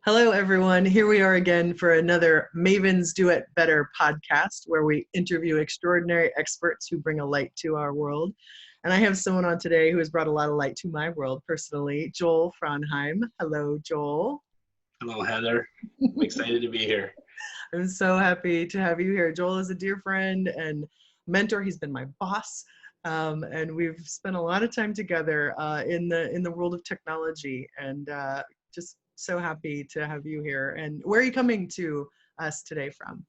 Hello, everyone. Here we are again for another Mavens Do It Better podcast, where we interview extraordinary experts who bring a light to our world. And I have someone on today who has brought a lot of light to my world personally, Joel Frauenheim. Hello, Joel. Hello, Heather. I'm excited to be here. I'm so happy to have you here. Joel is a dear friend and mentor. He's been my boss. And we've spent a lot of time together in the world of technology, and just so happy to have you here. And where are you coming to us today from?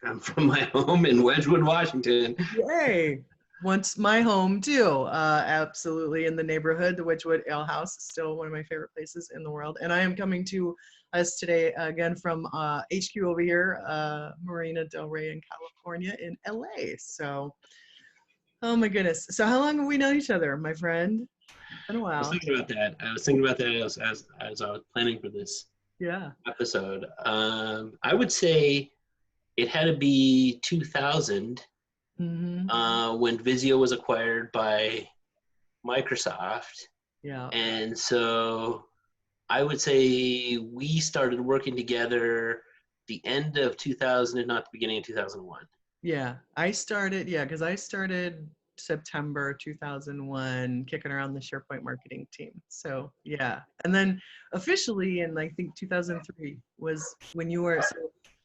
I'm from my home in Wedgwood, Washington. Yay! Once my home too. Absolutely in the neighborhood. The Wedgwood Ale House is still one of my favorite places in the world. And I am coming to us today again from HQ over here, Marina Del Rey in California in LA. So, oh my goodness. So how long have we known each other, my friend? It's been a while. I was thinking about that. As I was planning for this episode. I would say it had to be 2000 when Visio was acquired by Microsoft. Yeah. And so I would say we started working together the end of 2000, if not the beginning of 2001. Yeah, because I started September 2001 kicking around the SharePoint marketing team. So yeah, and then officially in I think 2003 was when you were, so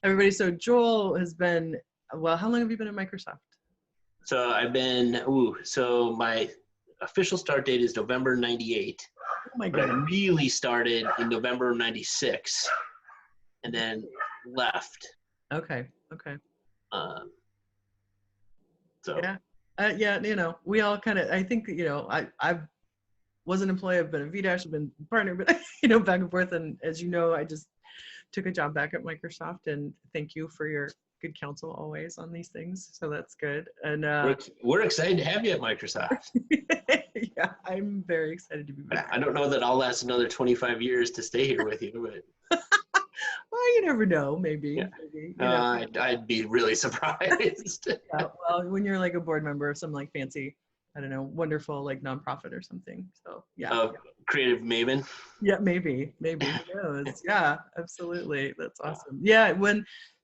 everybody, so Joel has been, well, how long have you been at Microsoft? So I've been, so my official start date is November 98. Oh my but I God. really started in November 96 and then left. Okay. So Yeah, you know, we all kind of, I think, you know, I was an employee, I've been a VDash, I've been partner, but, you know, back and forth. And as you know, I just took a job back at Microsoft, and thank you for your good counsel always on these things. So that's good. And we're excited to have you at Microsoft. yeah, I'm very excited to be back. I don't know that I'll last another 25 years to stay here with you, but well, you never know. Maybe. Yeah. Maybe, you know. I'd be really surprised. Yeah, well, when you're like a board member of some like fancy, I don't know, wonderful like nonprofit or something. So yeah. Creative Maven. Yeah, maybe. Who knows? Yeah, absolutely. That's awesome. Yeah,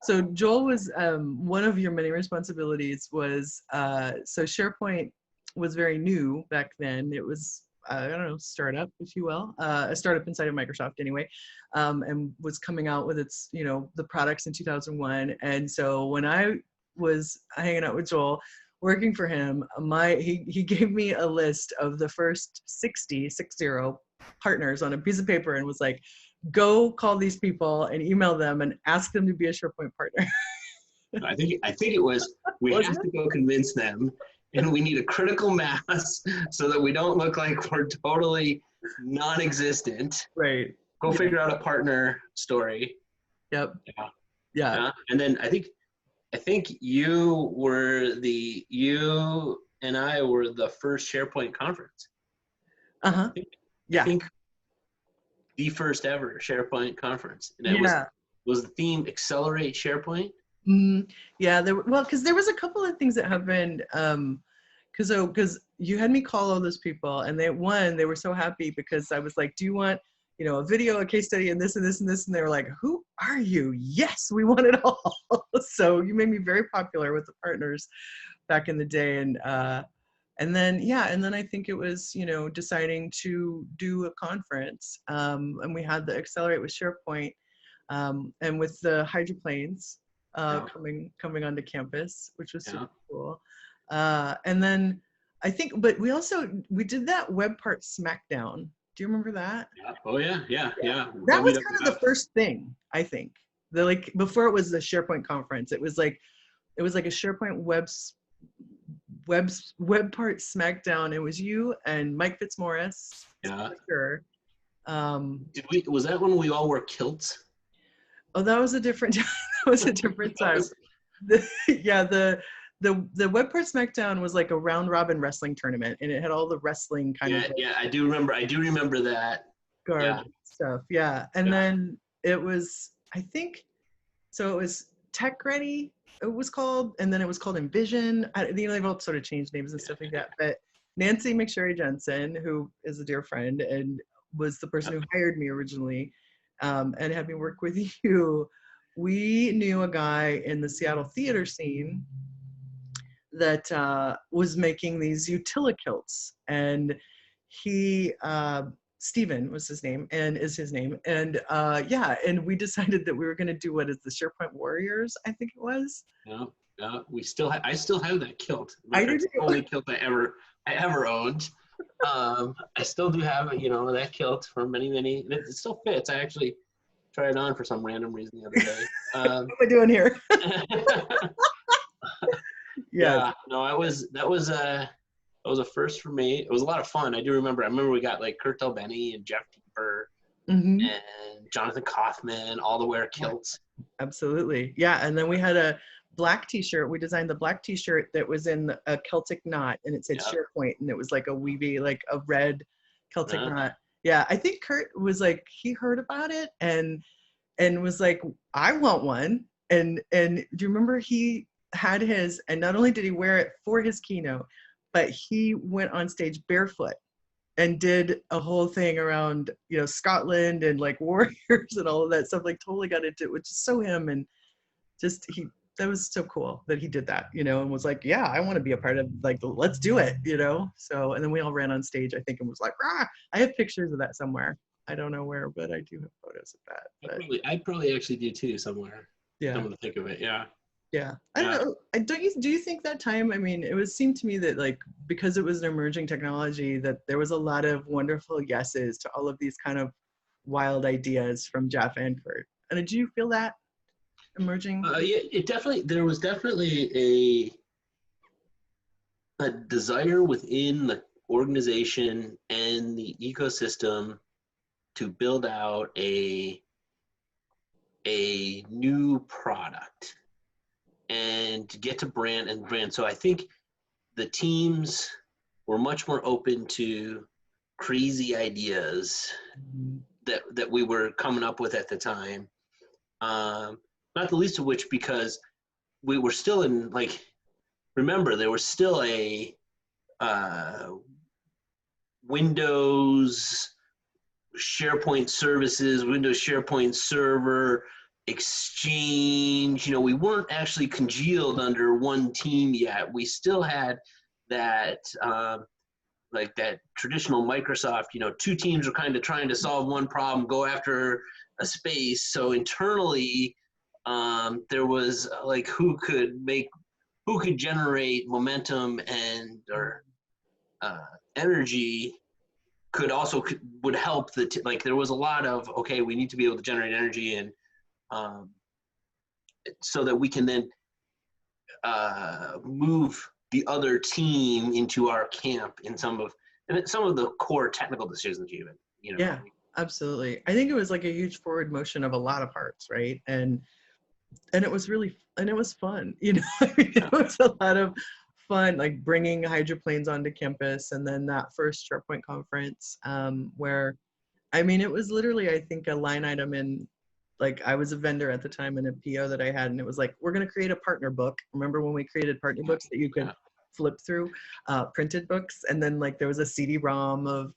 so Joel was one of your many responsibilities was so SharePoint was very new back then. It was I don't know, startup, if you will, a startup inside of Microsoft anyway, and was coming out with its, you know, the products in 2001. And so when I was hanging out with Joel, working for him, he gave me a list of the first 60 partners on a piece of paper and was like, go call these people and email them and ask them to be a SharePoint partner. I think it was, we have to go convince them, and we need a critical mass so that we don't look like we're totally non-existent. Right. Go figure out a partner story. Yep. Yeah. And then I think you and I were the first SharePoint conference. I think the first ever SharePoint conference. And it was the theme Accelerate SharePoint. Yeah, because there was a couple of things that happened. Because you had me call all those people, and they were so happy because I was like, do you want, you know, a video, a case study, and this and this and this, and they were like, who are you? Yes, we want it all. So you made me very popular with the partners back in the day, and then I think it was, you know, deciding to do a conference, and we had the Accelerate with SharePoint, and with the hydroplanes coming onto campus, which was super cool. And then I think, but we did that web part Smackdown. Do you remember that? Yeah. Oh yeah. That was kind of the first thing, I think. Before it was the SharePoint conference, it was like a SharePoint web part Smackdown. It was you and Mike Fitzmaurice. Yeah. Sure. Was that when we all wore kilts? Oh, that was a different time. That was a different time. The Web Part Smackdown was like a round robin wrestling tournament, and it had all the wrestling kind of. Yeah, I do remember that. Stuff. Yeah. And then it was, I think, so it was Tech Ready, it was called, and then it was called Envision. They've all sort of changed names and stuff like that. But Nancy McSherry Jensen, who is a dear friend and was the person who hired me originally, and had me work with you, we knew a guy in the Seattle theater scene that was making these utility-kilts, and he Steven was his name, and is his name, and yeah, and we decided that we were going to do what is the SharePoint Warriors, I think it was. Yeah, we still I still have that kilt. I do It's too. the only kilt I ever owned. I still do have, you know, that kilt for many. It still fits. I actually tried it on for some random reason the other day. What am I doing here? Yeah, no, that was a first for me. It was a lot of fun. I remember we got like Kurt Delbenny and Jeff Deeper and Jonathan Kaufman all to wear kilts. Absolutely. Yeah, and then we had a black t-shirt. We designed the black t-shirt that was in a Celtic knot, and it said SharePoint, and it was like a weavy, like a red Celtic knot. Yeah, I think Kurt was like, he heard about it and was like, I want one. And do you remember he had his, and not only did he wear it for his keynote, but he went on stage barefoot and did a whole thing around, you know, Scotland and like warriors and all of that stuff, like totally got into it, which is so him. And just, that was so cool that he did that, you know, and was like, yeah, I want to be a part of, like, let's do it, you know? So, and then we all ran on stage, I think, and was like, rah! I have pictures of that somewhere. I don't know where, but I do have photos of that. But I probably actually do too somewhere. Yeah. Come to think of it, yeah. Yeah. I don't know. Do you think that time, I mean, it seemed to me that, like, because it was an emerging technology, that there was a lot of wonderful yeses to all of these kind of wild ideas from Jeff and Kurt. And did you feel that emerging? Yeah, there was definitely a desire within the organization and the ecosystem to build out a new product and to get to brand. So I think the teams were much more open to crazy ideas that we were coming up with at the time. Not the least of which because we were still in, like, remember, there was still a Windows SharePoint services, Windows SharePoint server, Exchange. You know, we weren't actually congealed under one team yet. We still had that, like that traditional Microsoft, you know, two teams were kind of trying to solve one problem, go after a space. So internally, there was like who could generate momentum and or energy would help like there was a lot of, okay, we need to be able to generate energy and so that we can then move the other team into our camp in some of the core technical decisions even, you know. Yeah, absolutely. I think it was like a huge forward motion of a lot of parts, right? And it was really, and it was fun, you know. I mean, it was a lot of fun, like bringing hydroplanes onto campus, and then that first SharePoint conference, where, I mean, it was literally, I think, a line item in, like, I was a vendor at the time in a PO that I had, and it was like, we're going to create a partner book. Remember when we created partner books that you could flip through, printed books, and then like there was a CD-ROM of,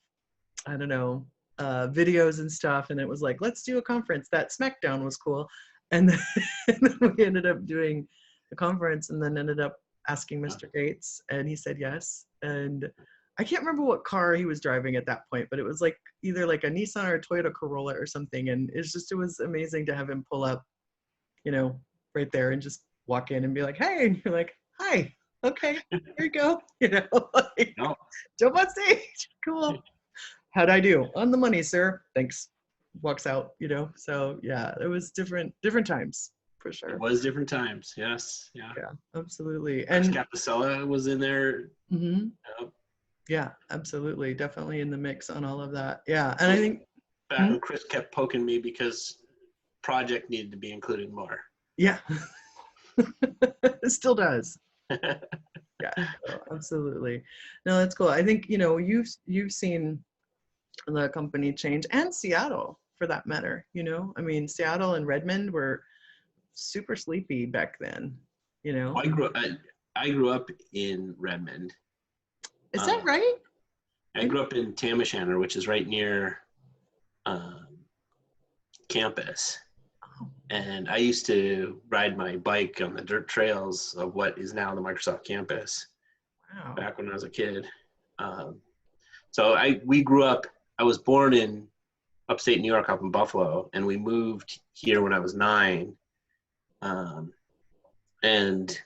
I don't know, videos and stuff, and it was like, let's do a conference. That SmackDown was cool. And then we ended up doing a conference, and then ended up asking Mr. Gates, and he said yes. And I can't remember what car he was driving at that point, but it was like either like a Nissan or a Toyota Corolla or something. And it was amazing to have him pull up, you know, right there and just walk in and be like, hey, and you're like, hi, okay, here you go, you know, like, jump on stage, cool. How'd I do? On the money, sir. Thanks. Walks out, you know. So yeah, it was different times for sure. It was different times, yes. Yeah, absolutely. And Capicella was in there. Yeah, absolutely, definitely in the mix on all of that. Yeah, and I think back when Chris kept poking me because project needed to be included more. Yeah. It still does. Yeah, absolutely. No, that's cool. I think, you know, you've seen the company change, and Seattle for that matter, you know. I mean, Seattle and Redmond were super sleepy back then, you know. I grew up in Redmond. Is that right? I grew up in Tamashanner, which is right near campus. And I used to ride my bike on the dirt trails of what is now the Microsoft campus. Wow. Back when I was a kid. So we grew up, I was born in upstate New York, up in Buffalo, and we moved here when I was 9. And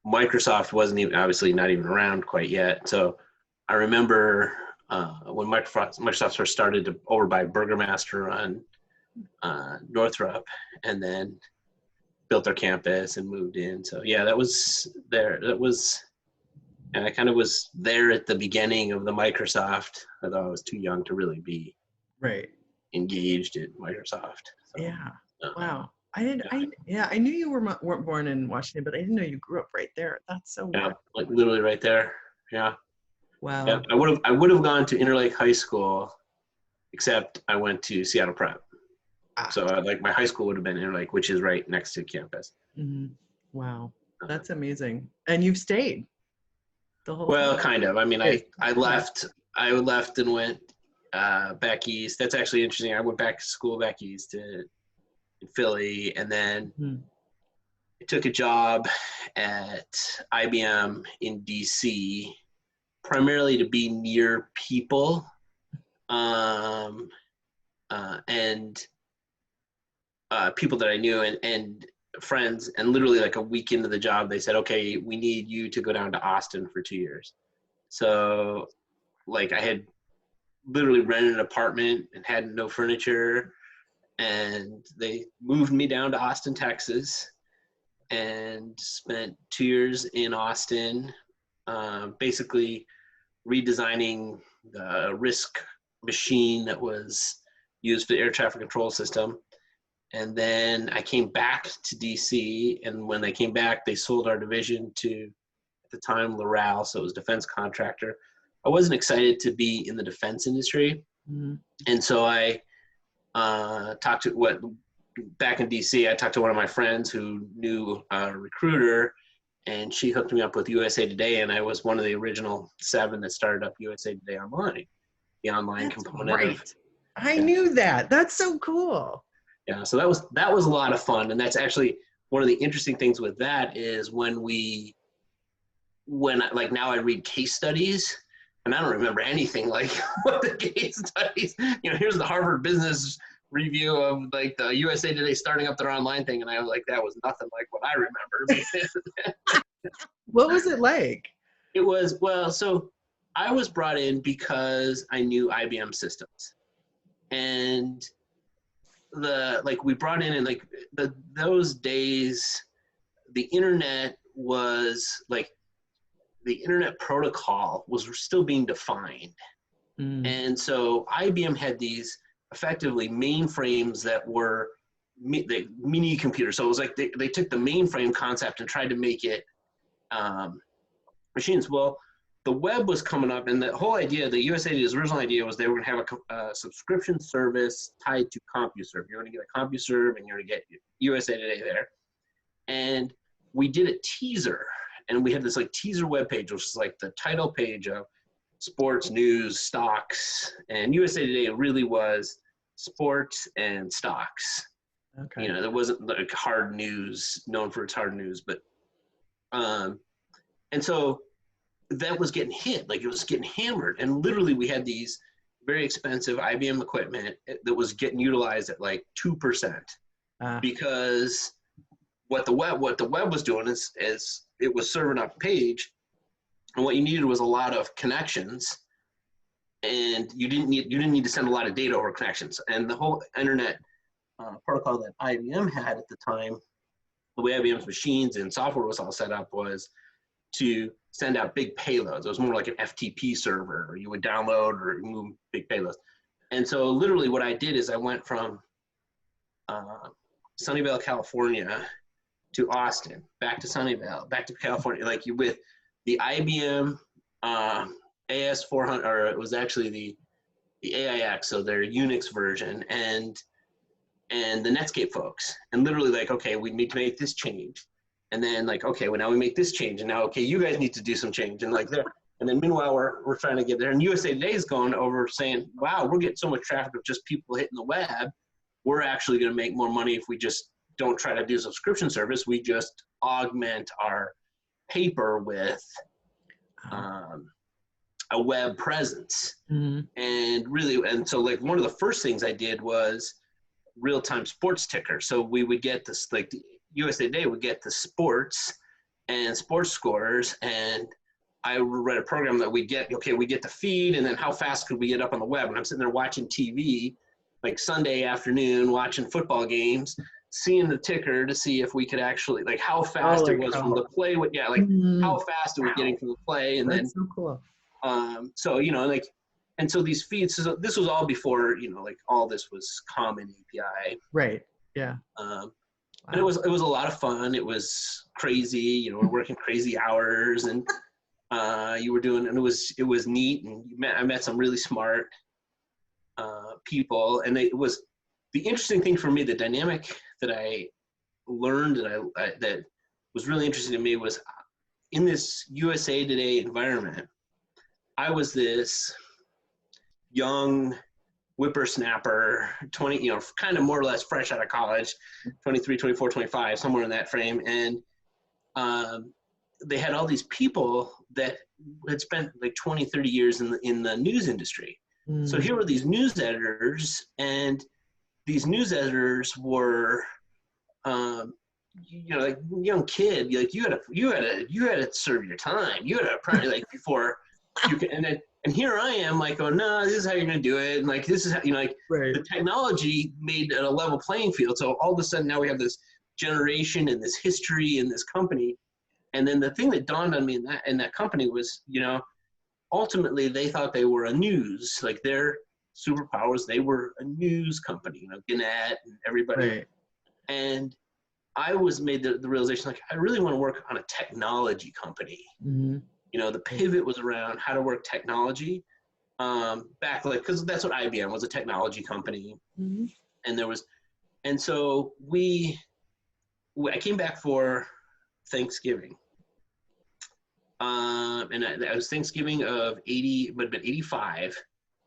Microsoft wasn't even, obviously not even around quite yet. So I remember when Microsoft first started over by Burgermaster on Northrop, and then built our campus and moved in. So yeah, that was there. And I kind of was there at the beginning of the Microsoft, although I was too young to really be engaged at Microsoft. So, yeah. Wow. I knew you weren't born in Washington, but I didn't know you grew up right there. That's so yeah, wild. like literally right there. Yeah. Wow. Yeah, I would have gone to Interlake High School, except I went to Seattle Prep. So like my high school would have been Interlake, which is right next to campus. Mm-hmm. Wow. That's amazing. And you've stayed the whole time? Well, kind of. I mean, I left and went back east. That's actually interesting. I went back to school back east in Philly, and then I took a job at IBM in DC, primarily to be near people and people that I knew and friends. And literally like a week into the job, they said, okay, we need you to go down to Austin for 2 years. So like I had literally rented an apartment and had no furniture, and they moved me down to Austin, Texas, and spent 2 years in Austin, basically redesigning the RISC machine that was used for the air traffic control system. And then I came back to DC, and when they came back, they sold our division to, at the time, Loral, so it was a defense contractor. I wasn't excited to be in the defense industry, and so I talked to back in DC, I talked to one of my friends who knew a recruiter, and she hooked me up with USA Today, and I was one of the original 7 that started up USA Today Online, the online component. Right. I knew that. That's so cool. Yeah, so that was a lot of fun, and that's actually one of the interesting things with that is when like now I read case studies, and I don't remember anything like what the case studies. Here's the Harvard Business Review of like the USA Today starting up their online thing, and I was like, that was nothing like what I remember. What was it like? It was, well, so I was brought in because I knew IBM systems, and we brought in, and like those days, the internet was like, the internet protocol was still being defined. And so IBM had these effectively mainframes that were the mini computers. So it was like they took the mainframe concept and tried to make it machines. Well, the web was coming up, and the whole idea, the USA's original idea was they were going to have a subscription service tied to CompuServe. You're going to get a CompuServe, and you're going to get USA Today there. And we did a teaser, and we had this like teaser web page, which is like the title page of sports, news, stocks, and USA Today really was sports and stocks. Okay. There wasn't like hard news, known for its hard news, but and so that was getting hit, like it was getting hammered, and literally we had these very expensive IBM equipment that was getting utilized at like 2%, because what the web was doing is it was serving up a page, and what you needed was a lot of connections, and you didn't need to send a lot of data over connections. And the whole internet protocol that IBM had at the time, the way IBM's machines and software was all set up, was to send out big payloads. It was more like an FTP server, or you would download or move big payloads. And so literally what I did is I went from Sunnyvale, California to Austin, back to Sunnyvale, back to California, like with the IBM AS400, or it was actually the AIX, so their Unix version, and the Netscape folks. And literally like, okay, we need to make this change. And then like, okay, well now we make this change, and now, okay, you guys need to do some change. And like there, and then meanwhile we're trying to get there. And USA Today is going over saying, wow, we're getting so much traffic of just people hitting the web. we're actually going to make more money if we just don't try to do subscription service. We just augment our paper with a web presence. And so like one of the first things I did was real-time sports ticker. So we would get this, like the USA Today would get the sports and sports scores, and I read a program that we get the feed, and then how fast could we get up on the web? And I'm sitting there watching TV, like Sunday afternoon, watching football games, seeing the ticker to see if we could actually, like how fast it was from the play. How fast it was getting from the play. And that's so cool. So, you know, like, and so these feeds, so this was all before, you know, like all this was common API. Right. Yeah. And it was a lot of fun. It was crazy, you know, we're working crazy hours, and you were doing, and it was neat. And I met some really smart people. And it was the interesting thing for me, the dynamic that I learned that was really interesting to me was in this USA Today environment, I was this young whippersnapper, 20, you know, kind of more or less fresh out of college, 23, 24, 25, somewhere in that frame. And they had all these people that had spent like 20, 30 years in the news industry. So here were these news editors, and these news editors were, you know, like young kid, like you had to serve your time. You had to probably like before you can, and here I am like, oh no, this is how you're gonna do it, and like this is how, you know, like the technology made it a level playing field. So all of a sudden now we have this generation and this history in this company. And then the thing that dawned on me in that company was, you know, ultimately they thought they were a news, like their superpowers, they were a news company, you know, Gannett and everybody. Right. And I was made the realization, like, I really want to work on a technology company. You know, the pivot was around how to work technology back, like, because that's what IBM was, a technology company. And so I came back for Thanksgiving. And I was Thanksgiving of 85.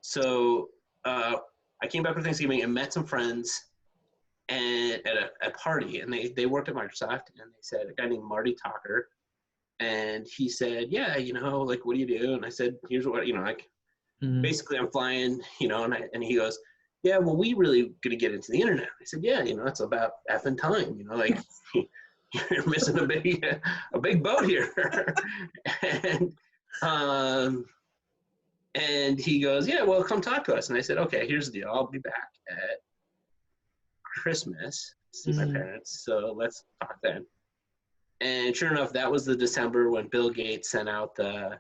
So I came back for Thanksgiving and met some friends and at a party, and they worked at Microsoft, and they said, a guy named Marty Talker, and he said, yeah, you know, like, what do you do? And I said, here's what, you know, like, basically I'm flying, you know, and he goes, yeah, well, we really gonna get into the internet. I said, yeah, you know, it's about effing time, you know, like, you're missing a big boat here. And he goes, yeah, well, come talk to us. And I said, okay, here's the deal. I'll be back at Christmas to see my parents, so let's talk then. And sure enough, that was the December when Bill Gates sent out the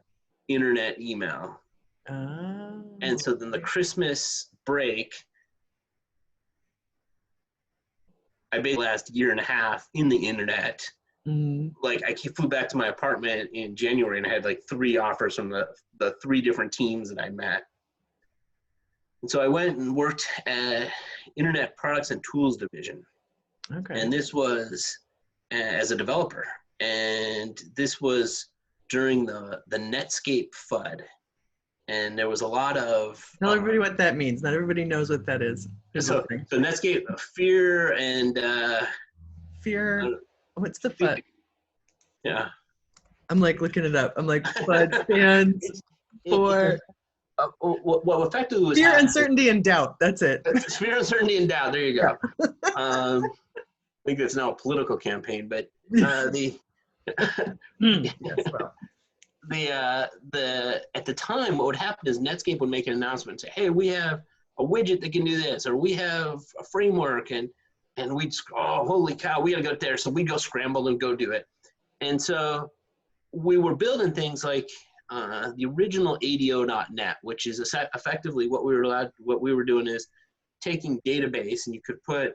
internet email. And so then the Christmas break, I basically last year and a half in the internet. Like I flew back to my apartment in January and I had like 3 offers from the 3 different teams that I met. And so I went and worked at Internet Products and Tools Division. Okay. And this was as a developer. And this was during the Netscape FUD. And there was a lot of... Tell everybody what that means. Not everybody knows what that is. So Netscape, fear and... fear... What's the FUD? Yeah. I'm like looking it up. I'm like, FUD stands for... Well, effectively was... Fear, uncertainty, and doubt. That's it. Fear, uncertainty, and doubt. There you go. I think that's now a political campaign, but yes, well. At the time, what would happen is Netscape would make an announcement and say, hey, we have a widget that can do this, or we have a framework, and we'd, oh, holy cow, we gotta go there. So we'd go scramble and go do it. And so we were building things like the original ADO.NET, which is effectively what we were doing is taking database, and you could put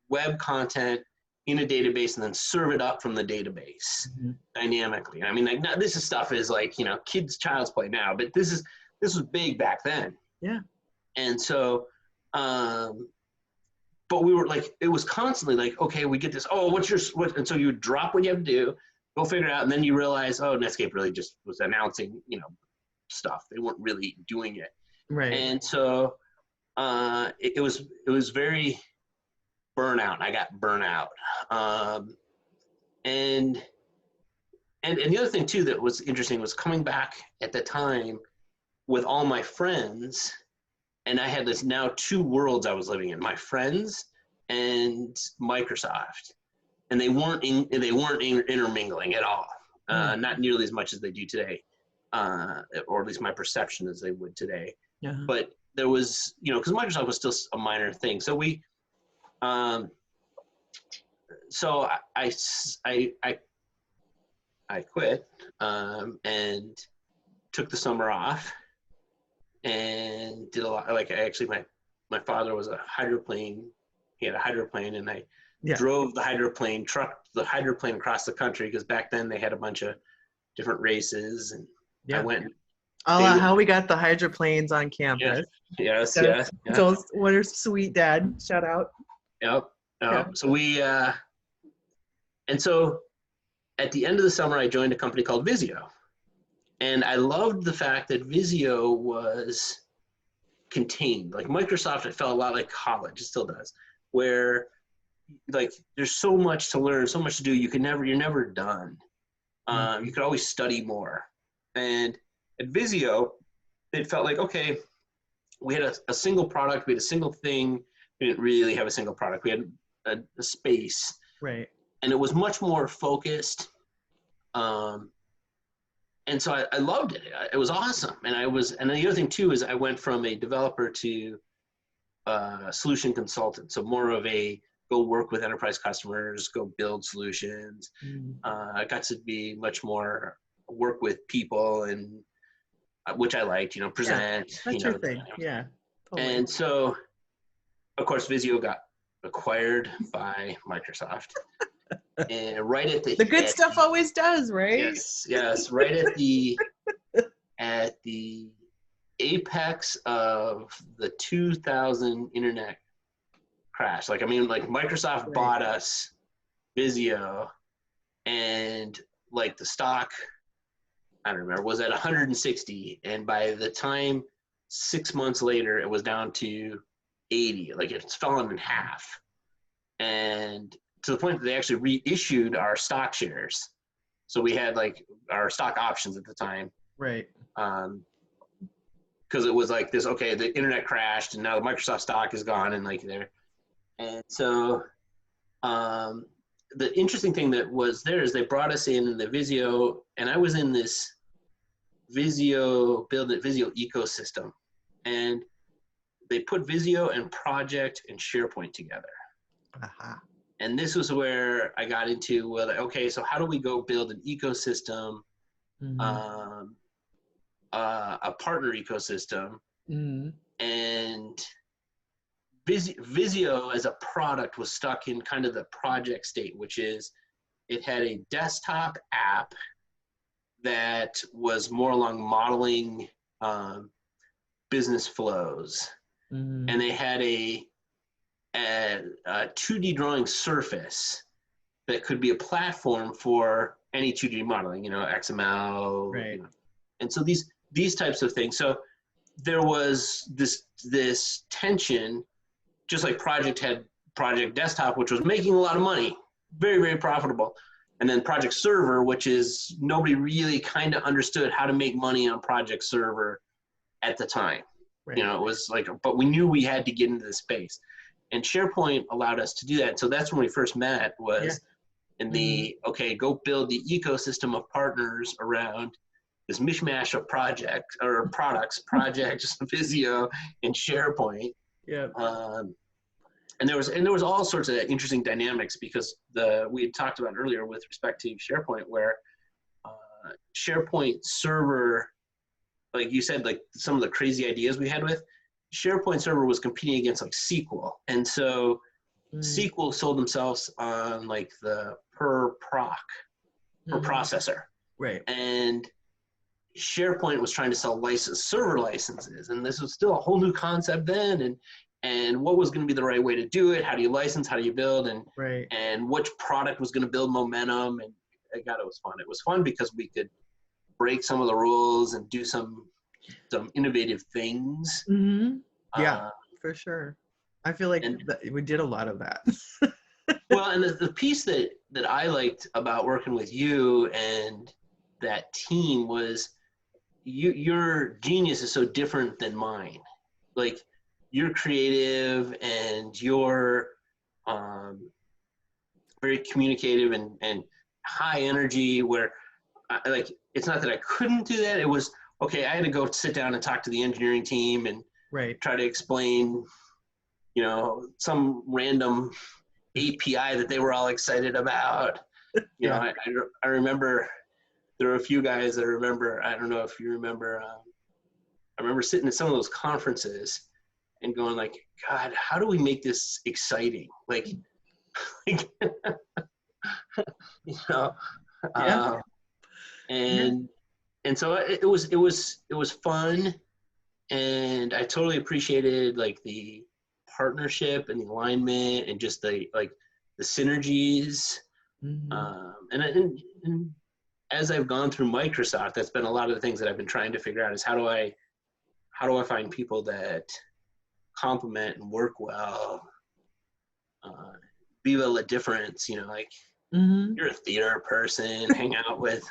web content in a database and then serve it up from the database dynamically. I mean, like, now, this is stuff is like, you know, kids' child's play now, but this was big back then. Yeah. And so, but we were like, it was constantly like, okay, we get this, oh, and so you would drop what you have to do, go figure it out, and then you realize, oh, Netscape really just was announcing, you know, stuff. They weren't really doing it. Right. And so it was very burnout. I got burnout. And the other thing too that was interesting was coming back at the time with all my friends, and I had this now two worlds I was living in: my friends and Microsoft, and they weren't intermingling at all, not nearly as much as they do today, or at least my perception as they would today. But there was, because Microsoft was still a minor thing, so we. So I quit and took the summer off and did a lot. Like my father was a hydroplane. He had a hydroplane, and I drove the hydroplane, trucked the hydroplane across the country, because back then they had a bunch of different races, and I went. How we got the hydroplanes on campus. Yes. Joel's, what a sweet dad. Shout out. Yep. So we, and so at the end of the summer, I joined a company called Visio. And I loved the fact that Visio was contained. Like Microsoft, it felt a lot like college. It still does. Where like there's so much to learn, so much to do. You're never done. You could always study more. And at Visio, it felt like, okay, we had a single product. We had a single thing. We didn't really have a single product. We had a space. Right. And it was much more focused. And so I loved it. It was awesome. And the other thing too is I went from a developer to a solution consultant. So more of a go work with enterprise customers, go build solutions. I got to be much more work with people, and which I liked, present. That's your thing. Yeah. Totally. And so, of course, Visio got acquired by Microsoft. And right at the good stuff always does, right? Yes, right at the apex of the 2000 internet crash. Like Microsoft bought us, Visio, and like the stock, I don't remember, was at 160, and by the time 6 months later, it was down to 80. Like it's fallen in half, and to the point that they actually reissued our stock shares. So we had like our stock options at the time. Right. Because it was like this, okay, the internet crashed and now the Microsoft stock is gone and like there. And so the interesting thing that was there is they brought us in the Visio, and I was in this Visio ecosystem. And they put Visio and Project and SharePoint together. And this was where I got into, okay, so how do we go build an ecosystem, a partner ecosystem, and Visio as a product was stuck in kind of the project state, which is it had a desktop app that was more along modeling business flows, and they had a 2D drawing surface that could be a platform for any 2D modeling, XML, right. And so these types of things. So there was this tension, just like Project had Project Desktop, which was making a lot of money, very, very profitable. And then Project Server, which is nobody really kind of understood how to make money on Project Server at the time. Right. It was like, but we knew we had to get into the space. And SharePoint allowed us to do that. So that's when we first met, was in the, okay, go build the ecosystem of partners around this mishmash of projects, projects, Visio, and SharePoint. Yeah. And there was all sorts of interesting dynamics, because we had talked about earlier with respect to SharePoint, where SharePoint server, like you said, like some of the crazy ideas we had with SharePoint server was competing against like SQL. And so SQL sold themselves on like the per processor. Right. And SharePoint was trying to sell server licenses. And this was still a whole new concept then. And what was going to be the right way to do it? How do you license? How do you build? And which product was going to build momentum? And God, it was fun. It was fun because we could break some of the rules and do some innovative things. Yeah, for sure. I feel like we did a lot of that. Well, and the piece that I liked about working with you and that team was your genius is so different than mine. Like, you're creative and you're very communicative and high energy, where like, it's not that I couldn't do that. It was, okay, I had to go sit down and talk to the engineering team and try to explain, some random API that they were all excited about. I remember there were a few guys that I don't know if you remember, I remember sitting at some of those conferences and going like, God, how do we make this exciting? Like, and so it was fun, and I totally appreciated like the partnership and the alignment and just the synergies. And as I've gone through Microsoft, that's been a lot of the things that I've been trying to figure out is how do I find people that complement and work well, viva la difference, you're a theater person, hang out with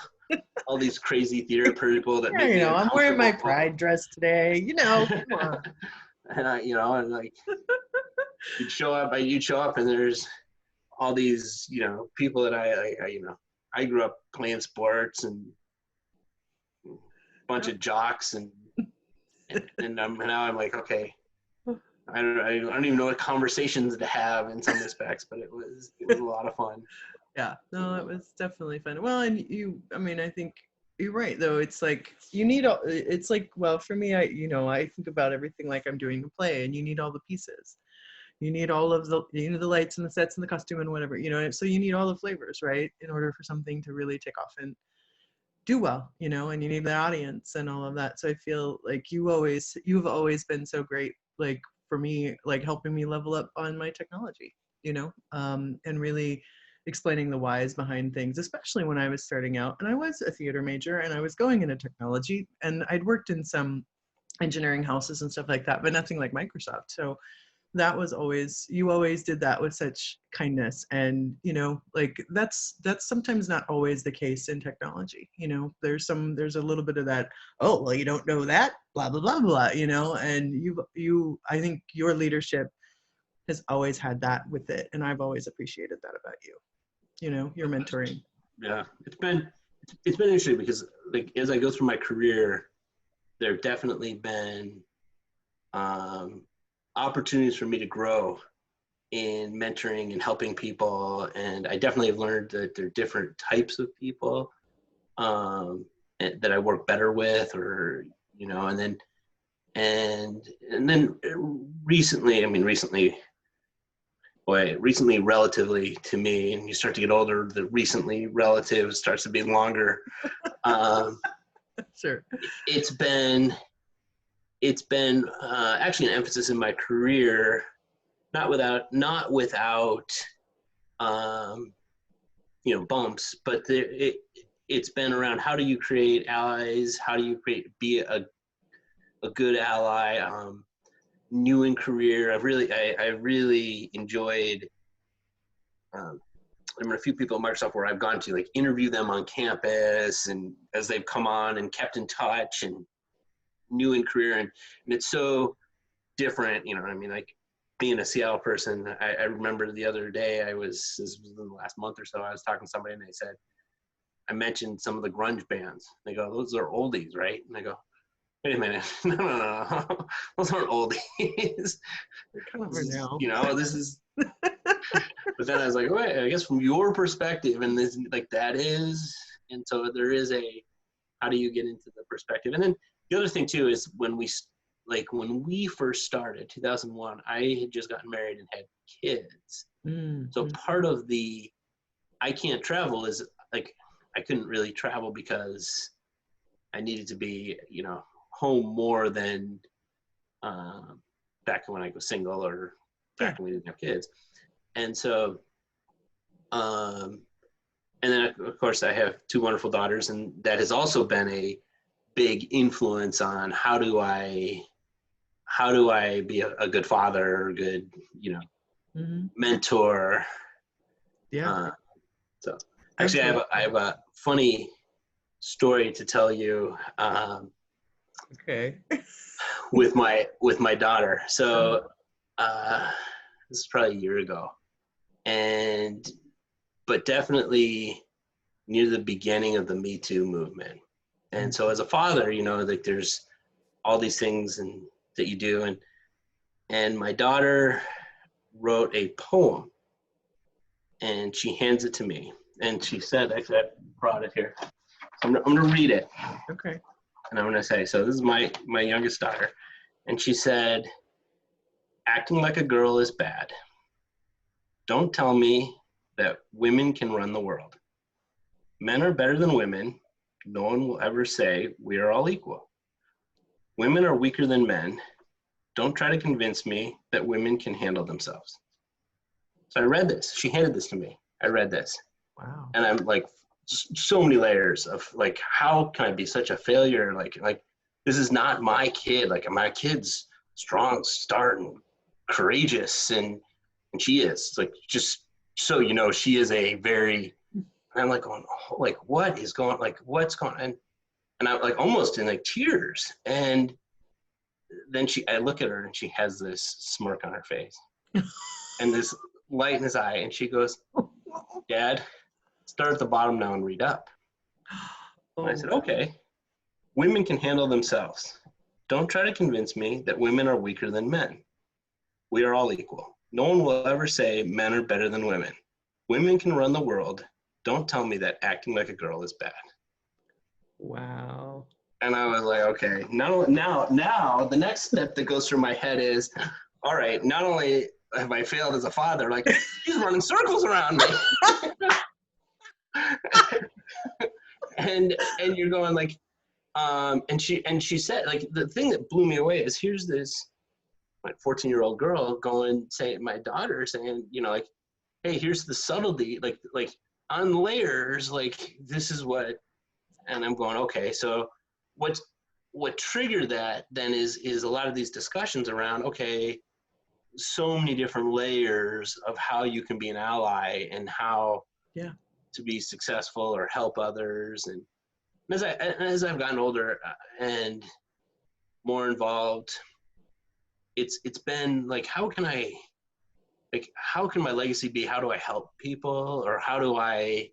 all these crazy theater people that make you I'm wearing my pride dress today, come on. And and like you'd show up and there's all these, people that I grew up playing sports and a bunch of jocks and now I'm like, okay, I don't even know what conversations to have in some respects, but it was a lot of fun. Yeah, no, it was definitely fun. Well, and I think you're right though. It's like it's like, well, for me, I think about everything like I'm doing a play, and you need all the pieces. You need all of the the lights and the sets and the costume and whatever, so you need all the flavors, right, in order for something to really take off and do well, and you need the audience and all of that. So I feel like you've always been so great, like for me, like helping me level up on my technology, and really explaining the whys behind things, especially when I was starting out. And I was a theater major and I was going into technology, and I'd worked in some engineering houses and stuff like that, but nothing like Microsoft. So that was you always did that with such kindness. And, like that's sometimes not always the case in technology. There's a little bit of that, oh, well, you don't know that, blah, blah, blah, blah, and I think your leadership has always had that with it. And I've always appreciated that about you, your mentoring. Yeah. It's been interesting because like, as I go through my career, there have definitely been, opportunities for me to grow in mentoring and helping people. And I definitely have learned that there are different types of people that I work better with, or, and then recently relatively to me, and you start to get older, the recently relative starts to be longer. Sure. It's been actually an emphasis in my career, not without bumps, but it's been around how do you create allies, how do you be a good ally. New in career, I really enjoyed. I remember a few people at Microsoft where I've gone to like interview them on campus, and as they've come on and kept in touch, and new in career, and it's so different, like being a Seattle person. I remember the other day this was in the last month or so, I was talking to somebody and they said, I mentioned some of the grunge bands. They go, those are oldies, right? And I go, wait a minute, no, those aren't oldies. This is but then I was like, wait, I guess from your perspective, and this like that is, and so there is how do you get into the perspective? And then the other thing too is when we first started, 2001, I had just gotten married and had kids. Mm-hmm. So part of the I can't travel is like I couldn't really travel because I needed to be, home more than back when I was single or back when we didn't have kids. And so, and then of course I have two wonderful daughters, and that has also been a big influence on how do I how do I be a good father or a good, mentor? Yeah. So actually, I have a funny story to tell you. Okay. with my daughter. So this is probably a year ago, but definitely near the beginning of the Me Too movement. And so as a father, like there's all these things that you do, and my daughter wrote a poem, and she hands it to me, and she said, actually, I brought it here. So I'm gonna read it. Okay. And I'm gonna say, so this is my youngest daughter, and she said, "Acting like a girl is bad. Don't tell me that women can run the world. Men are better than women. No one will ever say we are all equal. Women are weaker than men. Don't try to convince me that women can handle themselves." So I read this. She handed this to me. I read this. Wow. And I'm like, so many layers of like, how can I be such a failure? Like this is not my kid. Like my kid's strong, smart, and courageous, and she is like, just so she is a very. And I'm like going, oh, like what is going, like what's going on? And I'm like almost in like tears. And then I look at her and she has this smirk on her face and this light in his eye, and she goes, "Dad, start at the bottom now and read up." And I said, "Okay. Women can handle themselves. Don't try to convince me that women are weaker than men. We are all equal. No one will ever say men are better than women. Women can run the world. Don't tell me that acting like a girl is bad." Wow. And I was like, okay, now the next step that goes through my head is, all right, not only have I failed as a father, like he's running circles around me. and you're going like, and she said, like, the thing that blew me away is, here's this like 14-year-old girl going, saying, my daughter saying, like, hey, here's the subtlety, like on layers, like this is what. And I'm going, okay, so what triggered that then is a lot of these discussions around, okay, so many different layers of how you can be an ally and how to be successful or help others. And as I've gotten older and more involved, it's been like, how can my legacy be? How do I help people, or how do I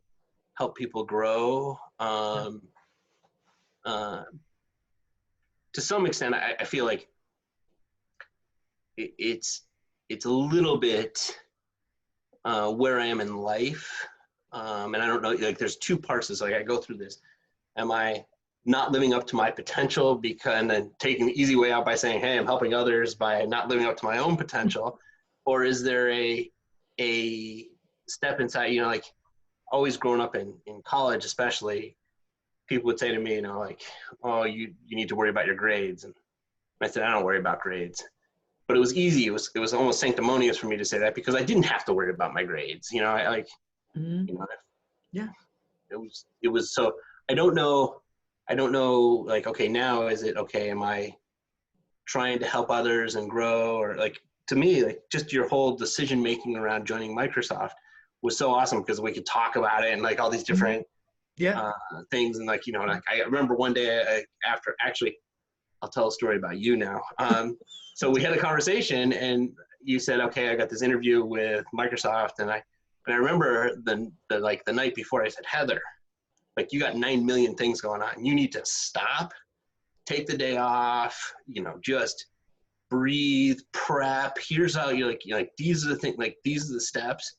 help people grow? To some extent, I feel like it's a little bit where I am in life, and I don't know. Like, there's two parts. It's like I go through this. Am I not living up to my potential, and then taking the easy way out by saying, "Hey, I'm helping others by not living up to my own potential," or is there a step inside? Like always growing up in college, especially. People would say to me, like, "Oh, you need to worry about your grades." And I said, "I don't worry about grades." But it was easy. It was almost sanctimonious for me to say that, because I didn't have to worry about my grades. I like, yeah. It was so. I don't know. Like, okay, now is it okay? Am I trying to help others and grow, or like, to me, like just your whole decision making around joining Microsoft was so awesome, because we could talk about it and like all these different. Things, and like, like I remember one day after, actually, I'll tell a story about you now. So we had a conversation, and you said, "Okay, I got this interview with Microsoft," and I remember the night before, I said, "Heather, like, you got 9 million things going on. You need to stop, take the day off, just breathe, prep. Here's how you're like, these are the things, like these are the steps."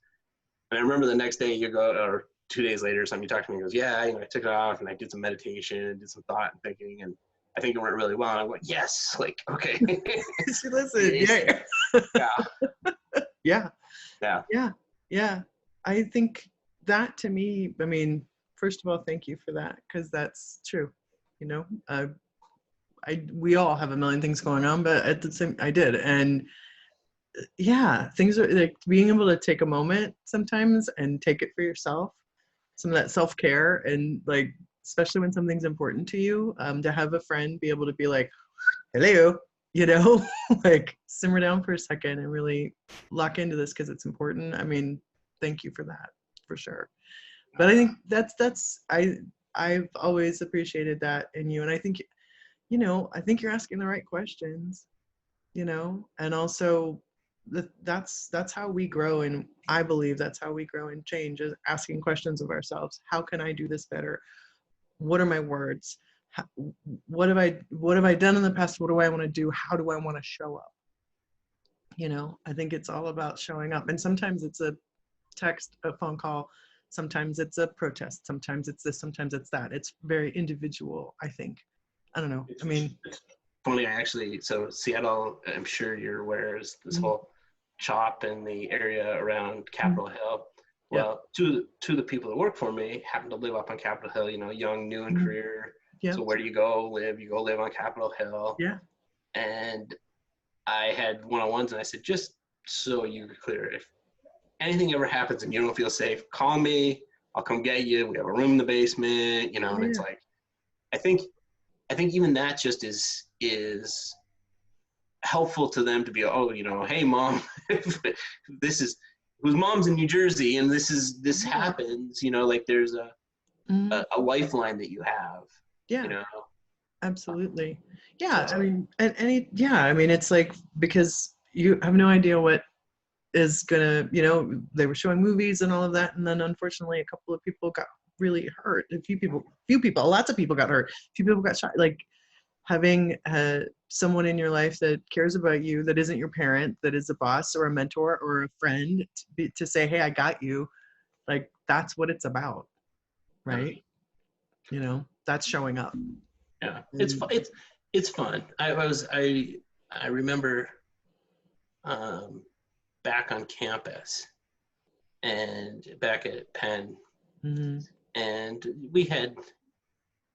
And I remember the next day you go, or 2 days later or something, you talk to me and goes, "Yeah, I took it off and I did some meditation and did some thought and thinking, and I think it went really well." And I'm like, yes, like, okay. She listened. Yeah. I think that, to me, I mean, first of all, thank you for that, because that's true. We all have a million things going on, but at the same, I did. And things are like being able to take a moment sometimes and take it for yourself, some of that self-care, and like, especially when something's important to you, to have a friend be able to be like, "Hello, you know, like simmer down for a second and really lock into this because it's important. I mean, thank you for that, for sure. But I think I've always appreciated that in you. And I think, you know, I think you're asking the right questions, you know, and also that's how we grow. And I believe that's how we grow and change, is asking questions of ourselves. How can I do this better? What are my words? What have I done in the past? What do I want to do? How do I want to show up? You know, I think it's all about showing up. And sometimes it's a text, a phone call. Sometimes it's a protest. Sometimes it's this, sometimes it's that. It's very individual, I think. I don't know. I mean, it's funny, so Seattle, I'm sure you're aware, is this whole CHOP in the area around Capitol Hill. Well, two of the people that work for me happen to live up on Capitol Hill, you know, young, new in career. So where do you go live? You go live on Capitol Hill. Yeah. And I had one-on-ones, and I said, just so you're clear, if anything ever happens and you don't feel safe, call me. I'll come get you. We have a room in the basement, you know. And it's like, I think even that just is helpful to them to be, oh, you know, hey mom, this is whose mom's in New Jersey, and this happens, you know, like there's a lifeline that you have. Yeah. You know? Absolutely. Yeah. I mean, I mean, it's like, because you have no idea what is gonna, you know, they were showing movies and all of that, and then unfortunately a couple of people got really hurt. A few people, lots of people got hurt. A few people got shot. Like, having someone in your life that cares about you, that isn't your parent, that is a boss or a mentor or a friend, to say, hey, I got you. Like, that's what it's about, right? You know, that's showing up. Yeah, it's fun. I remember back on campus and back at Penn, and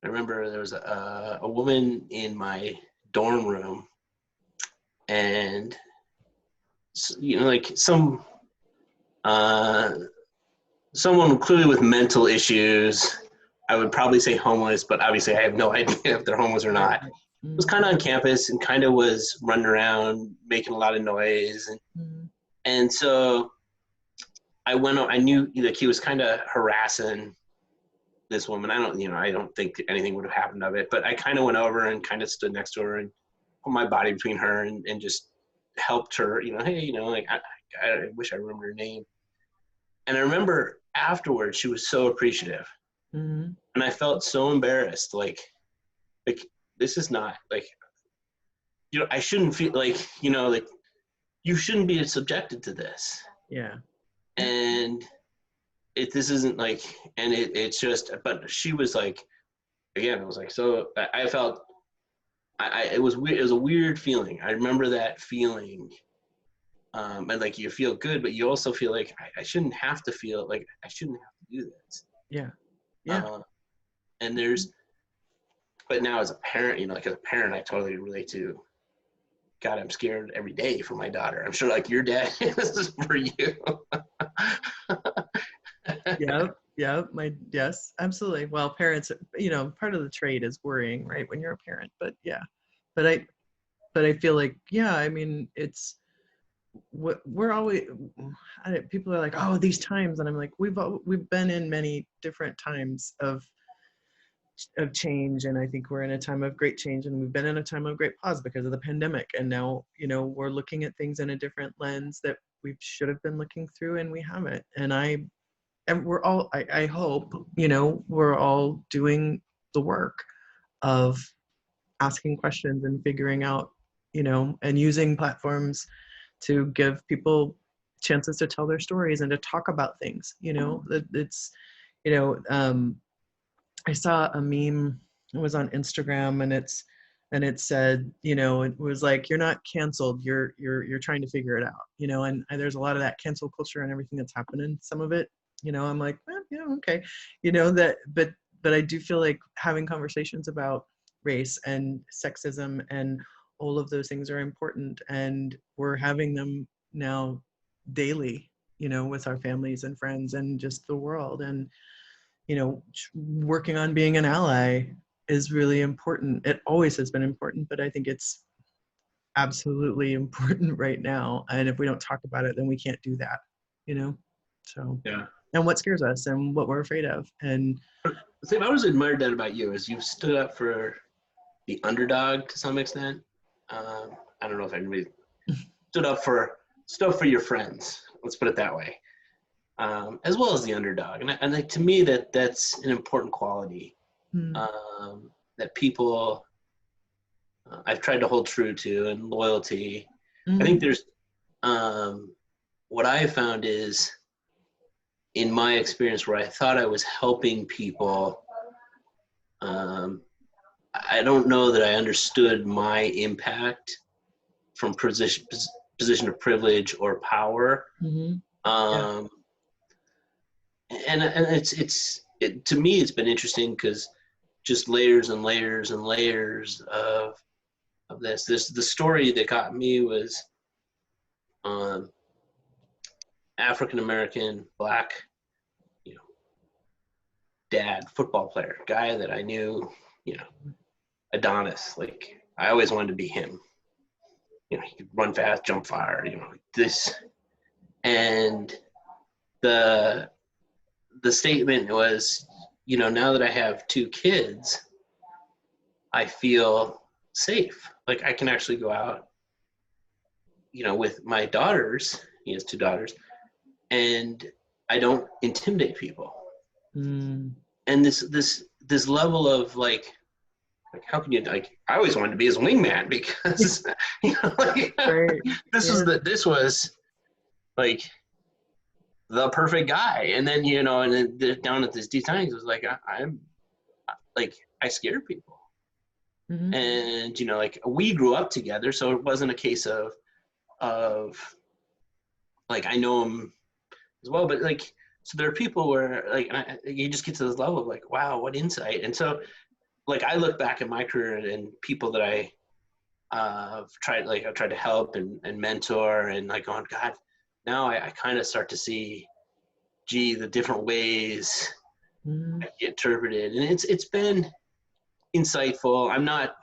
I remember there was a woman in my dorm room, and you know, like someone clearly with mental issues. I would probably say homeless, but obviously I have no idea if they're homeless or not. Was kind of on campus and kind of was running around making a lot of noise, and so I knew like he was kind of harassing this woman. I don't think anything would have happened of it, but I kind of went over and kind of stood next to her and put my body between her and just helped her, you know, hey, you know, like I wish I remember her name. And I remember afterwards she was so appreciative. And I felt so embarrassed, like this is not, like, you know, I shouldn't feel like, you know, like you shouldn't be subjected to this. Yeah. And this isn't like, and it's just, but she was like, again, it was like, so I felt, it was weird. It was a weird feeling. I remember that feeling. And like, you feel good, but you also feel like I shouldn't have to feel like I shouldn't have to do this. Yeah. Yeah. And but now as a parent, you know, like as a parent, I totally relate to, God, I'm scared every day for my daughter. I'm sure like your dad is for you. Yes, absolutely. Well, parents, you know, part of the trade is worrying, right, when you're a parent, but yeah. But I feel like, yeah, I mean, it's what we're always, people are like, oh, these times, and I'm like, we've been in many different times of change, and I think we're in a time of great change, and we've been in a time of great pause because of the pandemic, and now, you know, we're looking at things in a different lens that we should have been looking through, and we haven't. And we're all, I hope, you know, we're all doing the work of asking questions and figuring out, you know, and using platforms to give people chances to tell their stories and to talk about things, you know. It's, you know, I saw a meme, it was on Instagram, and it said, you know, it was like, you're not canceled, you're trying to figure it out, you know. And there's a lot of that cancel culture and everything that's happening. Some of it, you know, I'm like, yeah, okay, you know, that, but I do feel like having conversations about race and sexism and all of those things are important, and we're having them now daily, you know, with our families and friends and just the world. And, you know, working on being an ally is really important. It always has been important, but I think it's absolutely important right now. And if we don't talk about it, then we can't do that, you know? So, Yeah. And what scares us and what we're afraid of. And I've always admired that about you, is you've stood up for the underdog to some extent. I don't know if anybody stood up for your friends. Let's put it that way, as well as the underdog. And like, to me, that's an important quality that people I've tried to hold true to, and loyalty. I think there's what I found is, in my experience, where I thought I was helping people, I don't know that I understood my impact from position of privilege or power. And to me, it's been interesting, because just layers and layers and layers of this. The story that got me was African American, Black, dad, football player, guy that I knew, Adonis. Like, I always wanted to be him. He could run fast, jump far, this. And the statement was, now that I have 2 kids, I feel safe. Like, I can actually go out, with my daughters. He has 2 daughters, and I don't intimidate people. And this level of like how can you, like, I always wanted to be his wingman, because right. this was like the perfect guy. And then and then down at these times, it was like I'm like, I scared people. And like, we grew up together, so it wasn't a case of like, I know him as well, but like, so there are people where like, you just get to this level of like, wow, what insight. And so like, I look back at my career and people that I've tried to help and mentor, and like, going, God, now I kind of start to see, gee, the different ways I interpreted. And it's been insightful. I'm not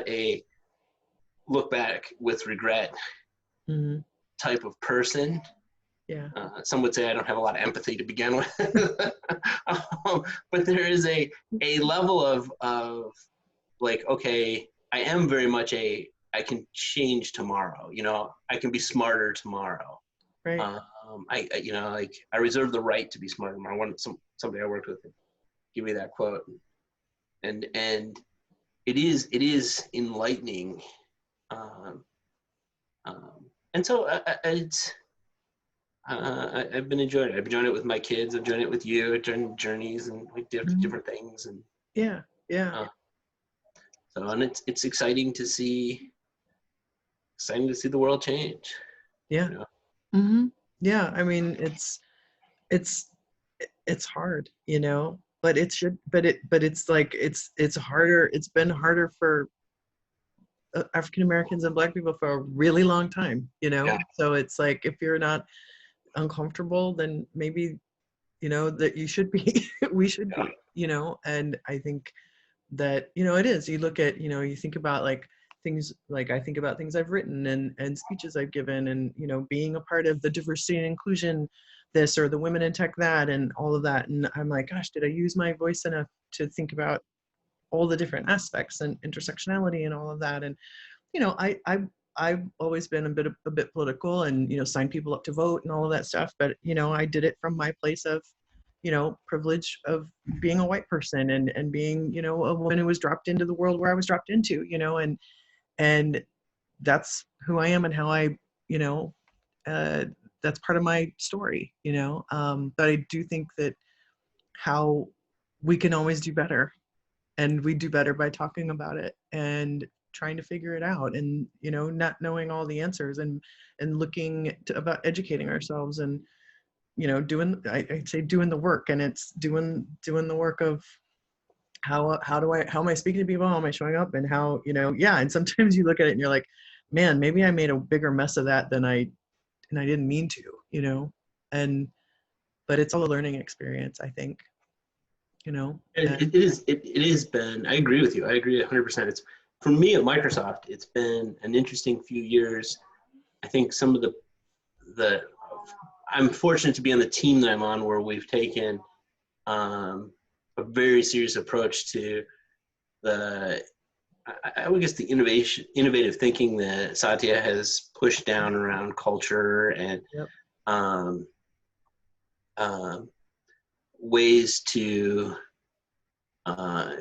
a look back with regret type of person. Yeah. Some would say I don't have a lot of empathy to begin with. But there is a level of like, okay, I am very much I can change tomorrow. I can be smarter tomorrow. Right. I reserve the right to be smarter tomorrow. Somebody I worked with give me that quote, and it is enlightening. And so it's. I've been enjoying it. I've enjoyed it with my kids. I've enjoyed it with you. I've done journeys and like different things. And yeah. So, and it's exciting to see the world change. Yeah. Yeah. I mean, it's hard, but it's like, it's harder. It's been harder for African Americans and Black people for a really long time, Yeah. So it's like, if you're not uncomfortable, then maybe that you should be we should be, and I think that it is, you look at, you think about like things, like I think about things I've written and speeches I've given, and being a part of the diversity and inclusion this, or the women in tech that, and all of that, and I'm like, gosh, did I use my voice enough to think about all the different aspects and intersectionality and all of that? And I've always been a bit political, and signed people up to vote and all of that stuff. But I did it from my place of privilege of being a white person and being a woman who was dropped into the world where I was dropped into, and that's who I am and how I that's part of my story, but I do think that how we can always do better, and we do better by talking about it and trying to figure it out, and not knowing all the answers, and looking about educating ourselves, and doing, I'd say doing the work, and it's doing the work of how am I speaking to people, how am I showing up, and how and sometimes you look at it and you're like, man, maybe I made a bigger mess of that than I didn't mean to, but it's all a learning experience, I think. It has been, I agree with you. I agree 100%. for me at Microsoft, it's been an interesting few years. I think some of the I'm fortunate to be on the team that I'm on, where we've taken a very serious approach to I would guess the innovative thinking that Satya has pushed down around culture and ways to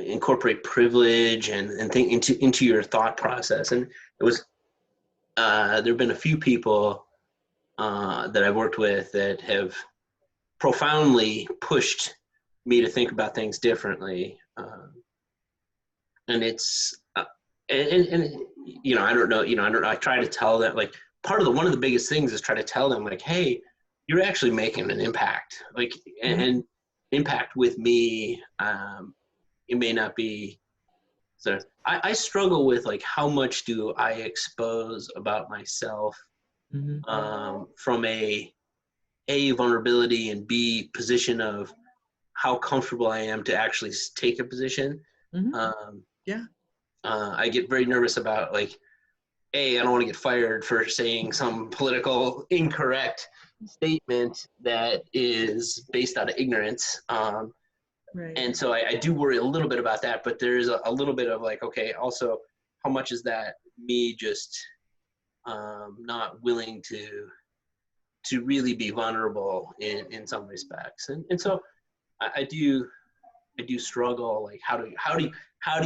incorporate privilege and think into your thought process. And it was there have been a few people that I've worked with that have profoundly pushed me to think about things differently. And it's and you know, I don't know, I try to tell them, like, one of the biggest things is try to tell them, like, hey, you're actually making an impact, like, and impact with me. It may not be, so I struggle with, like, how much do I expose about myself from a vulnerability, and B, position of how comfortable I am to actually take a position. I get very nervous about, like, I don't want to get fired for saying some political incorrect statement that is based out of ignorance. And so I do worry a little bit about that, but there's a little bit of, like, okay, also, how much is that me just not willing to really be vulnerable in some respects? And so I do struggle, like, how do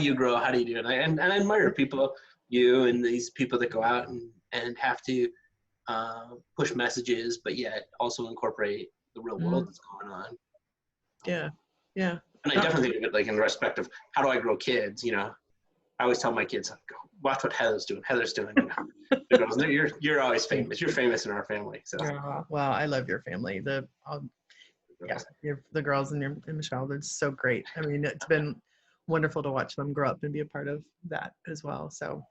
you grow, how do you do it? And I admire people, you and these people that go out and have to push messages, but yet also incorporate the real world that's going on. Yeah. And I definitely think of it, like, in respect of how do I grow kids, you know. I always tell my kids, watch what Heather's doing. You know. You're always famous. You're famous in our family. So. Well, I love your family. The girls and Michelle, they're so great. I mean, it's been wonderful to watch them grow up and be a part of that as well. So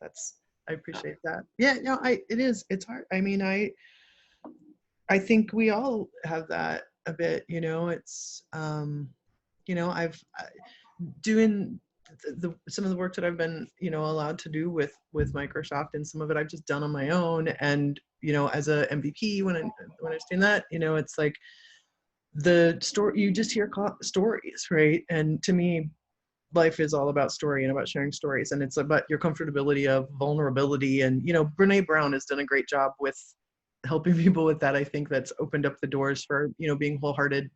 I appreciate that. Yeah, no, it's hard. I mean, I think we all have that a bit, you know. It's you know, I've doing some of the work that I've been, you know, allowed to do with Microsoft, and some of it I've just done on my own. And, you know, as a MVP, when I was doing that, you know, it's like the story, you just hear stories, right? And to me, life is all about story and about sharing stories, and it's about your comfortability of vulnerability. And, you know, Brene Brown has done a great job with helping people with that. I think that's opened up the doors for, you know, being wholehearted,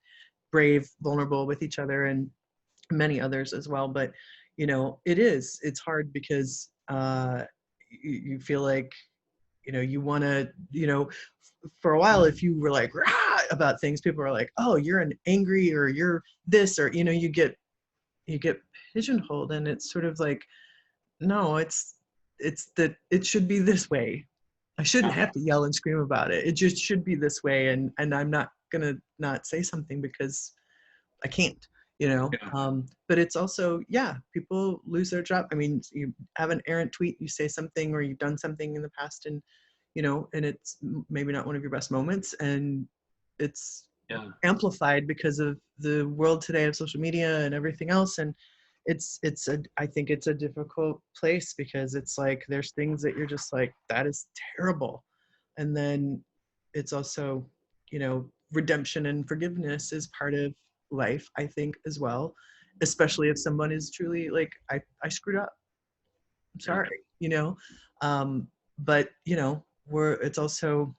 brave, vulnerable with each other, and many others as well. But, you know, it's hard because you feel like, you know, you want to, you know, for a while, if you were like rah! About things, people are like, oh, you're an angry, or you're this, or, you know, you get pigeonholed. And it's sort of like, no, it's that it should be this way. I shouldn't have to yell and scream about it. It just should be this way. And I'm not gonna not say something because I can't, you know. But it's also, people lose their job. I mean, you have an errant tweet, you say something, or you've done something in the past, and, you know, and it's maybe not one of your best moments, and it's amplified because of the world today of social media and everything else. And I think it's a difficult place, because it's like, there's things that you're just like, that is terrible. And then it's also, you know, redemption and forgiveness is part of life, I think, as well, especially if someone is truly like, I screwed up, I'm sorry, you know. But, you know, it's also,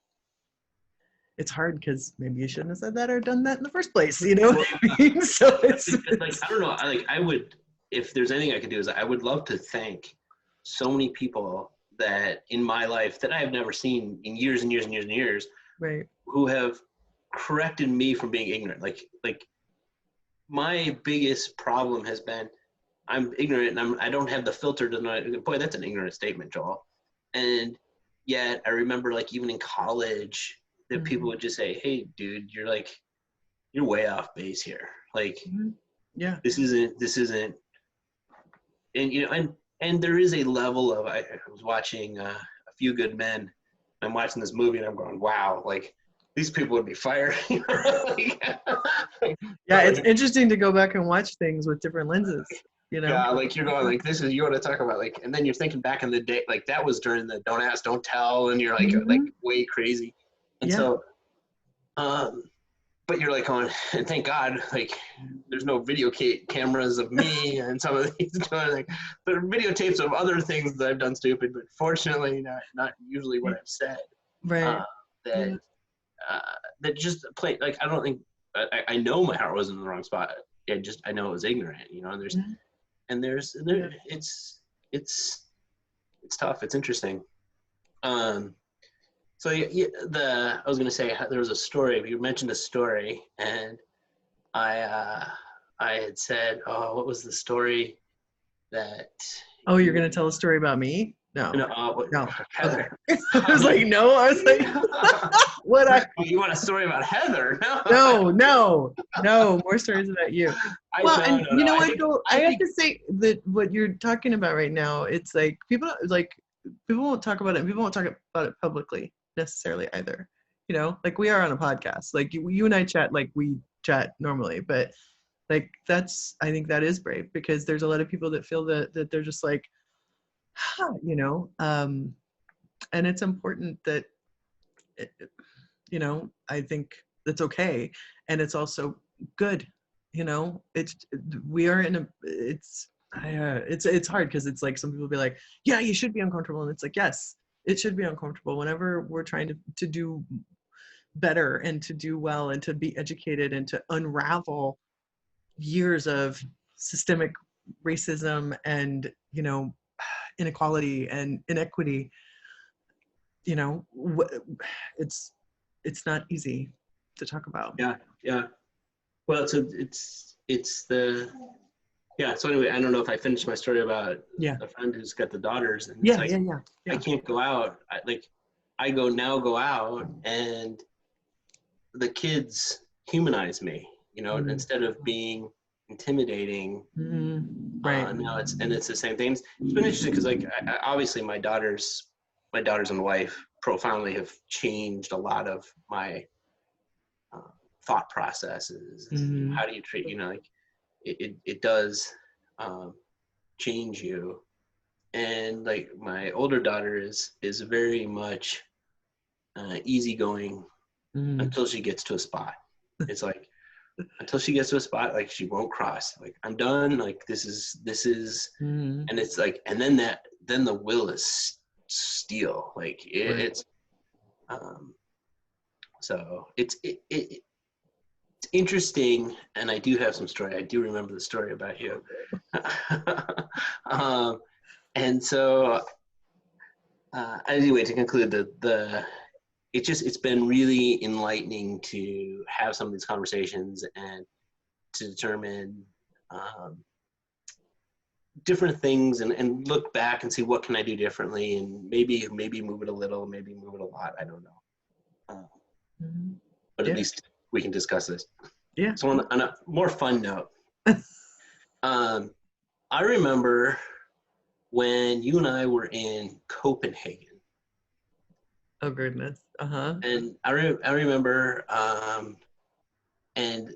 it's hard because maybe you shouldn't have said that or done that in the first place, you know what I mean? So it's like, I don't know, I would, if there's anything I could do, is I would love to thank so many people that in my life that I have never seen in years and years and years and years, right, who have corrected me from being ignorant. Like my biggest problem has been, I'm ignorant, and I don't have the filter to know. Boy, that's an ignorant statement, Joel. And yet I remember, like, even in college, that people would just say, hey, dude, you're way off base here. Like, this isn't, and, you know, and there is a level of, I was watching A Few Good Men. I'm watching this movie and I'm going, wow, like, these people would be fired. It's interesting to go back and watch things with different lenses. you know? Yeah, like you're going like, you want to talk about like, and then you're thinking back in the day, like that was during the don't ask, don't tell, and you're like way crazy. And so, but you're like going, and thank God, like there's no video cameras of me and some of these like, but videotapes of other things that I've done stupid, but fortunately not usually what I've said. Right. That that just play like I don't think I know my heart wasn't in the wrong spot. I know it was ignorant, you know. And there's it's tough. It's interesting. So I was gonna say there was a story. You mentioned a story, and I had said, oh, what was the story that? Oh, you're gonna tell a story about me? No. No. Heather. Okay. I was like, no. I was like, You want a story about Heather? No. More stories about you. You know what? Though I have to say that what you're talking about right now, it's like people won't talk about it. And people won't talk about it publicly necessarily either. You know, like we are on a podcast. Like you and I chat like we chat normally, but like I think that is brave because there's a lot of people that feel that they're just like, you know, and it's important that, you know, I think that's okay. And it's also good, you know, it's hard because it's like some people be like, yeah, you should be uncomfortable. And it's like, yes, it should be uncomfortable whenever we're trying to do better and to do well and to be educated and to unravel years of systemic racism and, you know, inequality and inequity. You know, it's not easy to talk about. Yeah. Well, so so anyway, I don't know if I finished my story about a friend who's got the daughters, and I can't go out. I go out, and the kids humanize me, you know, instead of being intimidating. Right. Now it's the same thing. It's been interesting because like obviously my daughters and wife profoundly have changed a lot of my thought processes. How do you treat, you know, like it does change you. And like my older daughter is very much easygoing until she gets to a spot. It's like until she gets to a spot, like she won't cross. Like I'm done. Like this is, and it's like, and then the will is steel. Like it's, so it's interesting. And I do have some story. I do remember the story about you. And so anyway, to conclude, it's been really enlightening to have some of these conversations and to determine different things and look back and see what can I do differently, and maybe move it a little, maybe move it a lot. I don't know. But at least we can discuss this. Yeah. So on a more fun note, I remember when you and I were in Copenhagen. Oh goodness. And I remember, and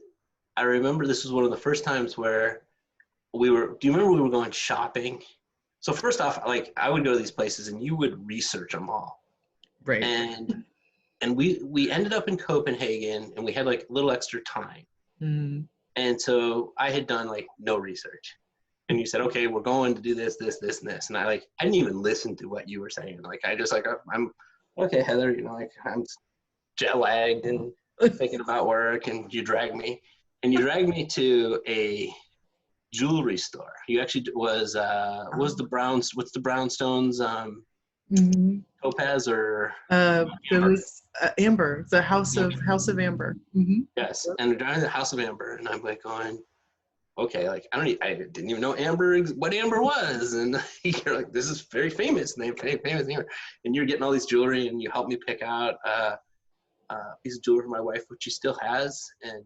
I remember this was one of the first times where do you remember we were going shopping? So first off, like I would go to these places and you would research them all. Right. And we ended up in Copenhagen and we had like a little extra time. And so I had done like no research. And you said, okay, we're going to do this, and this. And I didn't even listen to what you were saying. Like, I just like, I'm, okay, Heather, you know, like I'm jet lagged and thinking about work, and you dragged me to a jewelry store. You actually what's the brownstones, topaz or it was amber, the house of amber. Yes, and we're driving to the house of amber, and I'm like going, okay, like I didn't even know what amber was, and you're like, this is very famous, and they famous amber, and you're getting all these jewelry, and you helped me pick out a piece of jewelry for my wife, which she still has, and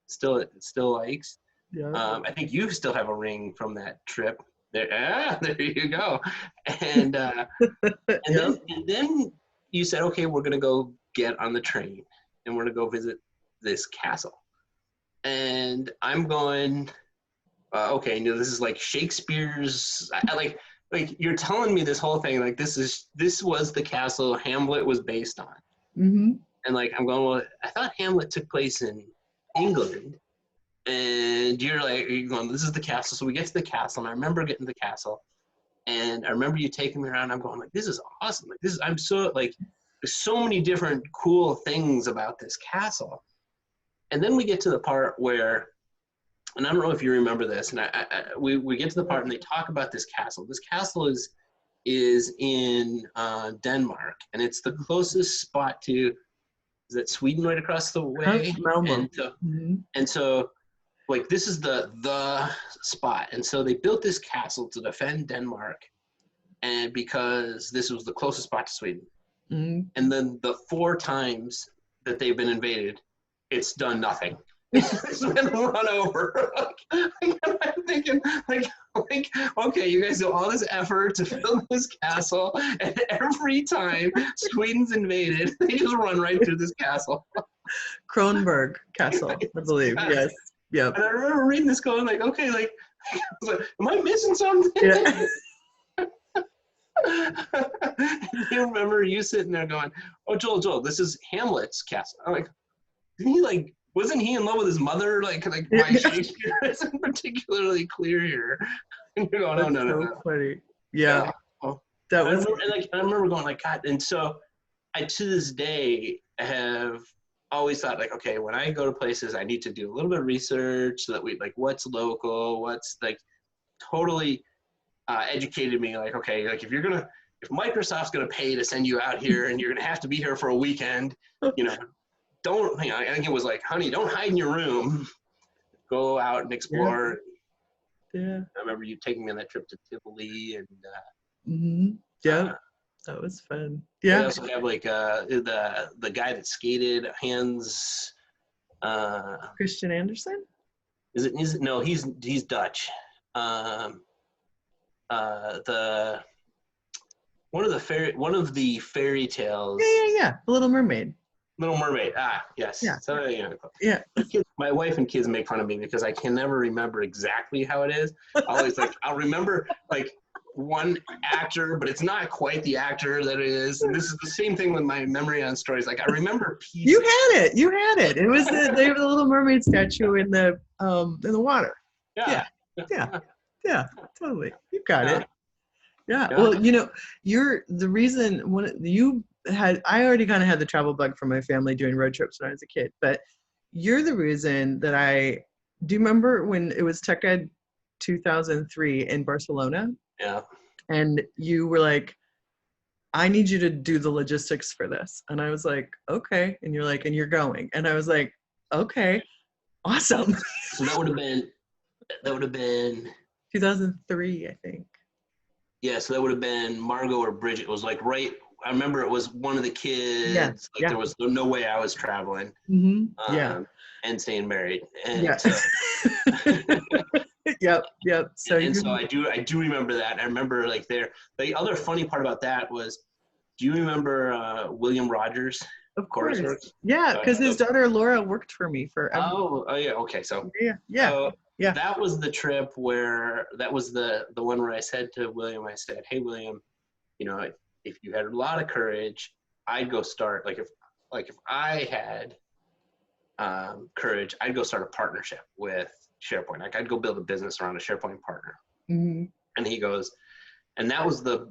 still likes. Yeah. I think you still have a ring from that trip. There you go. And then you said, okay, we're gonna go get on the train, and we're gonna go visit this castle. And I'm going, okay, this is like Shakespeare's, like you're telling me this whole thing, like this was the castle Hamlet was based on. Mm-hmm. And like, I'm going, well, I thought Hamlet took place in England. And you're going, this is the castle. So we get to the castle, and I remember getting to the castle, and I remember you taking me around. I'm going like, this is awesome. Like I'm so like, there's so many different cool things about this castle. And then we get to the part where, and I don't know if you remember this, and we get to the part and they talk about this castle. This castle is in Denmark, and it's the closest spot to, is it Sweden right across the way? And so like this is the spot, and so they built this castle to defend Denmark, and because this was the closest spot to Sweden. And then the 4 times that they've been invaded, it's done nothing. It's been run over. I'm thinking, like, okay, you guys do all this effort to build this castle, and every time Sweden's invaded, they just run right through this castle. Kronberg Castle, I believe. Yes. Yep. And I remember reading this, going like, okay, like, am I missing something? Yeah. You remember you sitting there going, oh, Joel, this is Hamlet's castle. I'm like, wasn't he in love with his mother? Like why Shakespeare isn't particularly clear here. And you're going, oh, no. Funny. Yeah. That was. I remember going like, God. And so I, to this day, have always thought like, okay, when I go to places, I need to do a little bit of research so that we like what's local, what's like totally educated me. Like, okay, like if Microsoft's gonna pay to send you out here and you're gonna have to be here for a weekend, don't, I think it was like, honey, don't hide in your room. Go out and explore. Yeah. I remember you taking me on that trip to Tivoli and. That was fun. Yeah. We also have like the guy that skated, Hans. Christian Andersen. Is it? No, he's Dutch. One of the fairy tales. Yeah. The Little Mermaid. Little Mermaid. Yes. Yeah. So, yeah. My wife and kids make fun of me because I can never remember exactly how it is. I'll remember like one actor, but it's not quite the actor that it is. And this is the same thing with my memory on stories. Like I remember pieces. You had it. It was they have the Little Mermaid statue in the water. Yeah. Totally. You got it. Yeah. Well, you're the reason I already kind of had the travel bug from my family doing road trips when I was a kid, but you're the reason that do you remember when it was Tech Ed 2003 in Barcelona? Yeah. And you were like, I need you to do the logistics for this. And I was like, okay. And you're like, and you're going. And I was like, okay, awesome. So that would have been 2003, I think. Yeah, so that would have been Margot or Bridget. It was like I remember it was one of the kids. There was no way I was traveling. And staying married. And Yep. So I do remember that. And I remember like the other funny part about that was, do you remember William Rogers? Of course. Yeah, because his daughter Laura worked for me forever. Oh yeah. Okay. So yeah. That was the trip where that was the one where I said to William, I said, hey William, if you had a lot of courage, I'd go start if I had courage, I'd go start a partnership with SharePoint. Like I'd go build a business around a SharePoint partner. And he goes, and that was the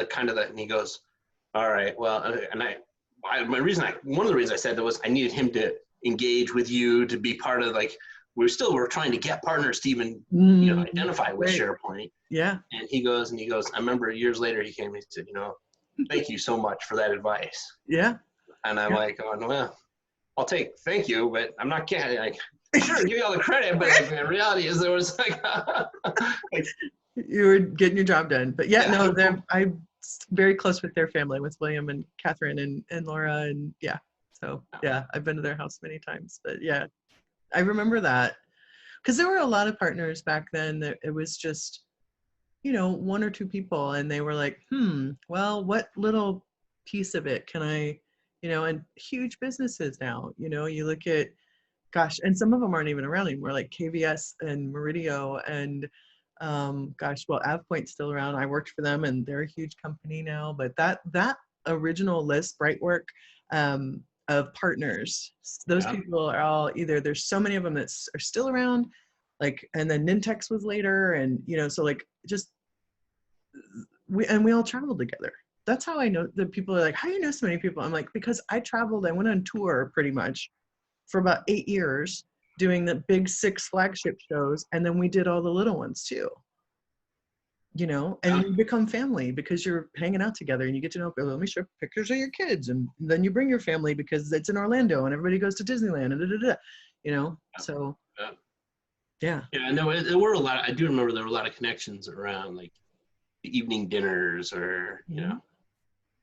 kind of and he goes, all right, well, and one of the reasons I said that was I needed him to engage with you, to be part of like, we're trying to get partners to even, identify with SharePoint. Yeah. And he goes, I remember years later he came and he said, thank you so much for that advice. Yeah. And I'm like, well, thank you, but I'm not kidding. Like, sure, give you all the credit, but like, the reality is there was like you were getting your job done. But I'm very close with their family, with William and Catherine and Laura, and so I've been to their house many times. But I remember that because there were a lot of partners back then that it was just, one or two people, and they were like, well, what little piece of it can I, and huge businesses now, you look at gosh, and some of them aren't even around anymore, like KVS and Meridio and gosh, well, AvePoint's still around. I worked for them and they're a huge company now, but that original list, Brightwork, of partners, those people are all either, there's so many of them that are still around, like, and then Nintex was later, and you know, so like just we all traveled together. That's how I know that people are like, how do you know so many people? I'm like, because I traveled, I went on tour pretty much for about 8 years doing the big 6 flagship shows, and then we did all the little ones too. You know, and you become family because you're hanging out together and you get to know, let me show pictures of your kids, and then you bring your family because it's in Orlando and everybody goes to Disneyland and you know, so yeah. And there were a lot I do remember there were a lot of connections around like the evening dinners or, you know.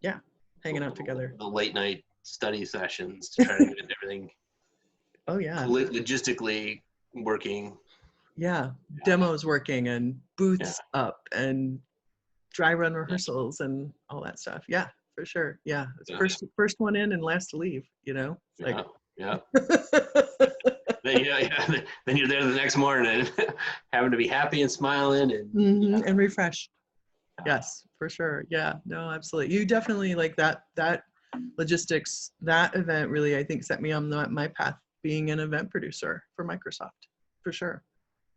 Yeah, hanging out together. The late night study sessions to try to get everything logistically working. Yeah, demos working and booths up and dry run rehearsals and all that stuff. Yeah, for sure. Yeah, it's first one in and last to leave. You know. Like, Then you're there the next morning, having to be happy and smiling and and refreshed. Yes, for sure. Yeah, no, absolutely. You definitely like that logistics. That event really, I think, set me on my path being an event producer for Microsoft, for sure.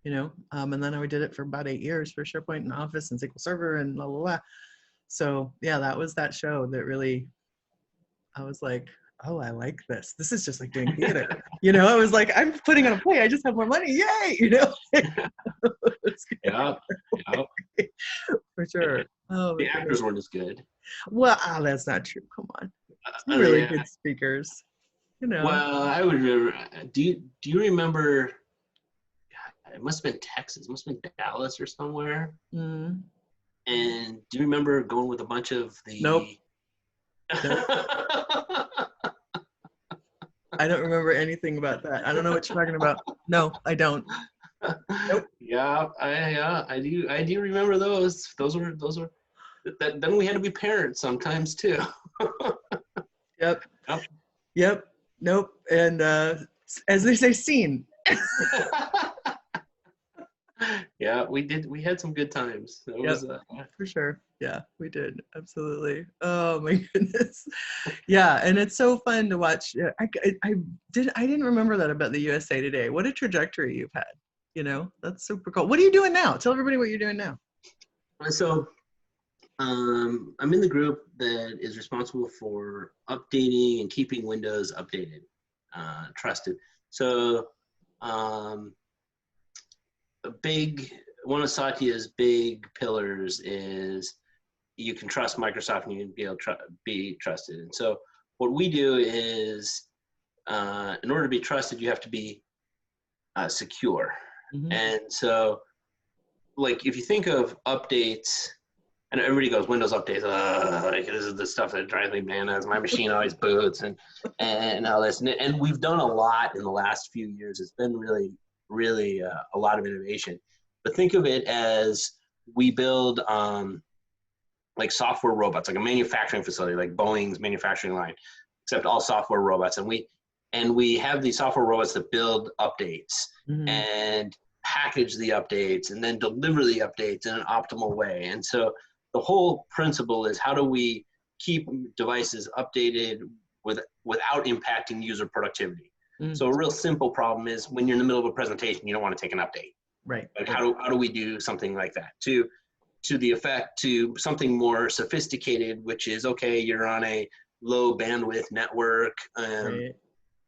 You know, and then I did it for about 8 years for SharePoint and Office and SQL Server and blah, blah, blah. So yeah, that was that show that really, I was like, oh, I like this. This is just like doing theater. You know, I was like, I'm putting on a play. I just have more money. Yay. You know? For sure. Oh, the actors weren't as good. Well, that's not true. Come on. Some really good speakers. You know. Well, I would remember. Do you remember? It must have been Texas. It must have been Dallas or somewhere. Mm-hmm. And do you remember going with a bunch of the? Nope. I don't remember anything about that. I don't know what you're talking about. No, I don't. Nope. Yeah, I do remember those. Those were. Then we had to be parents sometimes too. Yep. Nope. And as they say, scene. Yeah, we did. We had some good times. For sure. Yeah, we did. Absolutely. Oh my goodness. Yeah, and it's so fun to watch. I didn't remember that about the USA Today. What a trajectory you've had. You know, that's super cool. What are you doing now? Tell everybody what you're doing now. So, I'm in the group that is responsible for updating and keeping Windows updated, trusted. So, one of Satya's big pillars is you can trust Microsoft and you can be able to be trusted. And so what we do is, in order to be trusted, you have to be secure. Mm-hmm. And so, like, if you think of updates, and everybody goes, Windows updates, like, this is the stuff that drives me bananas. My machine always boots and all this. And we've done a lot in the last few years. It's been really a lot of innovation. But think of it as we build like software robots, like a manufacturing facility, like Boeing's manufacturing line, except all software robots. And we have these software robots that build updates and package the updates and then deliver the updates in an optimal way. And so the whole principle is, how do we keep devices updated without impacting user productivity? So a real simple problem is when you're in the middle of a presentation, you don't want to take an update. Right. Like how do we do something like that? To the effect, to something more sophisticated, which is, okay, you're on a low bandwidth network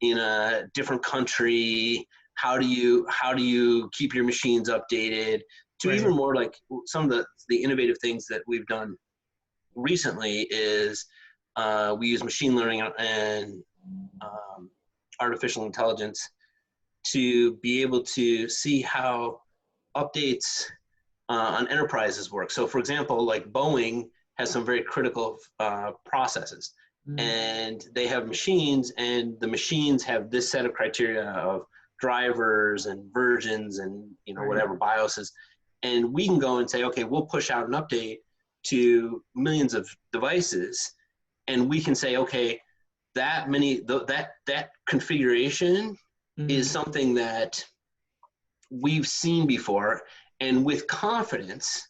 in a different country. How do you keep your machines updated? To even more like some of the innovative things that we've done recently is we use machine learning and artificial intelligence to be able to see how updates on enterprises work. So for example, like Boeing has some very critical processes, and they have machines, and the machines have this set of criteria of drivers and versions and whatever BIOSes, and we can go and say, okay, we'll push out an update to millions of devices, and we can say, okay, that configuration is something that we've seen before, and with confidence,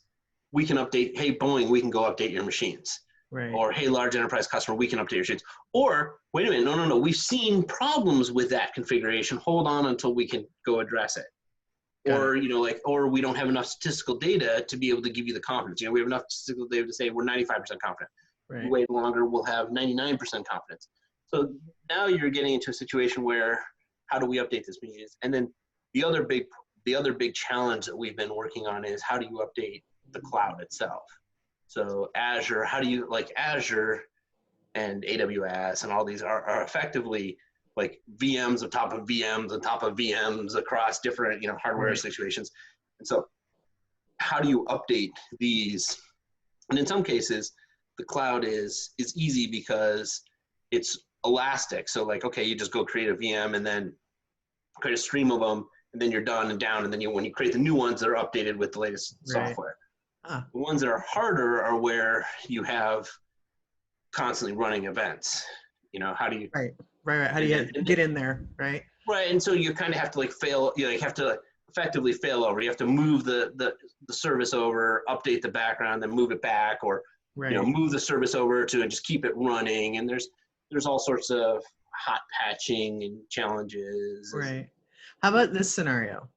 we can update, hey, Boeing, we can go update your machines. Right. Or, hey, large enterprise customer, we can update your machines. Or, wait a minute, no, we've seen problems with that configuration. Hold on until we can go address it. Or, you know, like, or we don't have enough statistical data to be able to give you the confidence. You know, we have enough statistical data to say we're 95% confident. Right. You wait longer, we'll have 99% confidence. So now you're getting into a situation where, how do we update this machines? And then the other big challenge that we've been working on is, how do you update the cloud itself? So Azure, how do you, like, Azure and AWS and all these are effectively like VMs on top of VMs on top of VMs across different, you know, hardware situations. And so how do you update these? And in some cases, the cloud is easy because it's elastic. So like, okay, you just go create a VM and then create a stream of them, and then you're done and down. And then when you create the new ones, they're updated with the latest software. The ones that are harder are where you have constantly running events. You know, how do you Right. How do you get in there, right? Right. And so you kind of have to like fail, you know, you have to effectively fail over. You have to move the service over, update the background, then move it back, or you know, move the service over to and just keep it running. And there's all sorts of hot patching and challenges. Right. How about this scenario?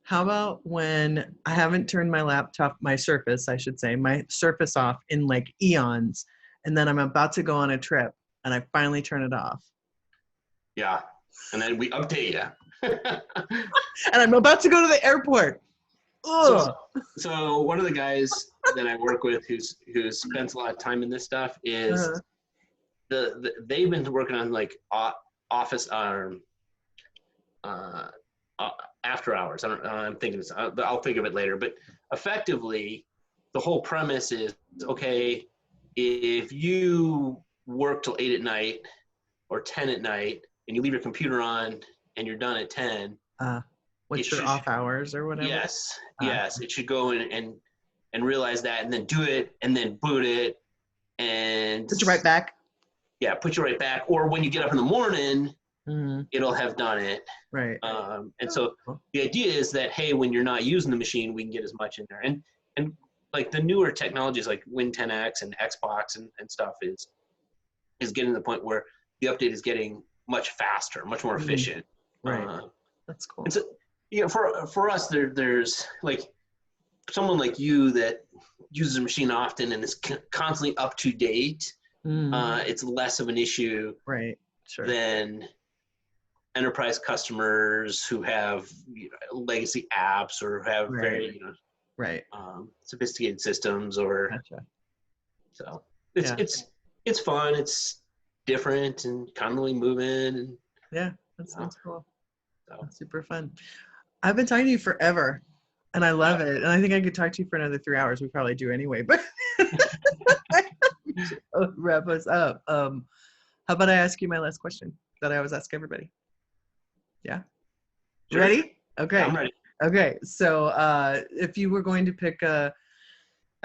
How about when I haven't turned my Surface, I should say, my Surface off in like eons, and then I'm about to go on a trip and I finally turn it off. Yeah. And then we update you. And I'm about to go to the airport. So one of the guys that I work with who spends a lot of time in this stuff is they've been working on like office after hours. I'm thinking this, I'll think of it later, but effectively the whole premise is, okay, if you work till 8 at night or 10 at night and you leave your computer on and you're done at 10, what's your off hours or whatever? Yes, it should go in and realize that, and then do it, and then boot it, and put you right back. Yeah, put you right back. Or when you get up in the morning, it'll have done it. Right. And so the idea is that, hey, when you're not using the machine, we can get as much in there. And like the newer technologies like Win 10X and Xbox and stuff is getting to the point where the update is getting much faster, much more efficient. Right. That's cool. And so, you know, for us, there's like someone like you that uses a machine often and is constantly up to date. It's less of an issue, right? Sure. Than enterprise customers who have, you know, legacy apps or have very, you know, sophisticated systems or. Gotcha. So it's fun. It's different and constantly moving. And that sounds cool. So. That's super fun. I've been talking to you forever, and I love it. And I think I could talk to you for another 3 hours. We probably do anyway, but wrap us up. How about I ask you my last question that I always ask everybody? Yeah. Sure. Ready? Okay. Yeah, I'm ready. Okay. So if you were going to pick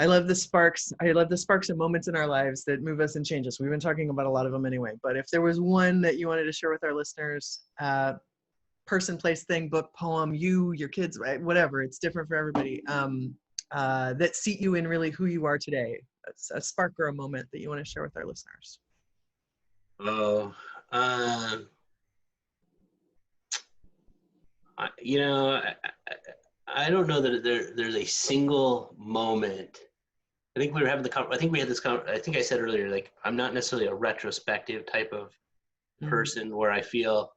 I love the sparks and moments in our lives that move us and change us. We've been talking about a lot of them anyway, but if there was one that you wanted to share with our listeners, person, place, thing, book, poem, your kids, right? Whatever, it's different for everybody, that seat you in really who you are today, a spark or a moment that you want to share with our listeners. You know, I don't know that there's a single moment. I think we had this I think I said earlier, like, I'm not necessarily a retrospective type of person where I feel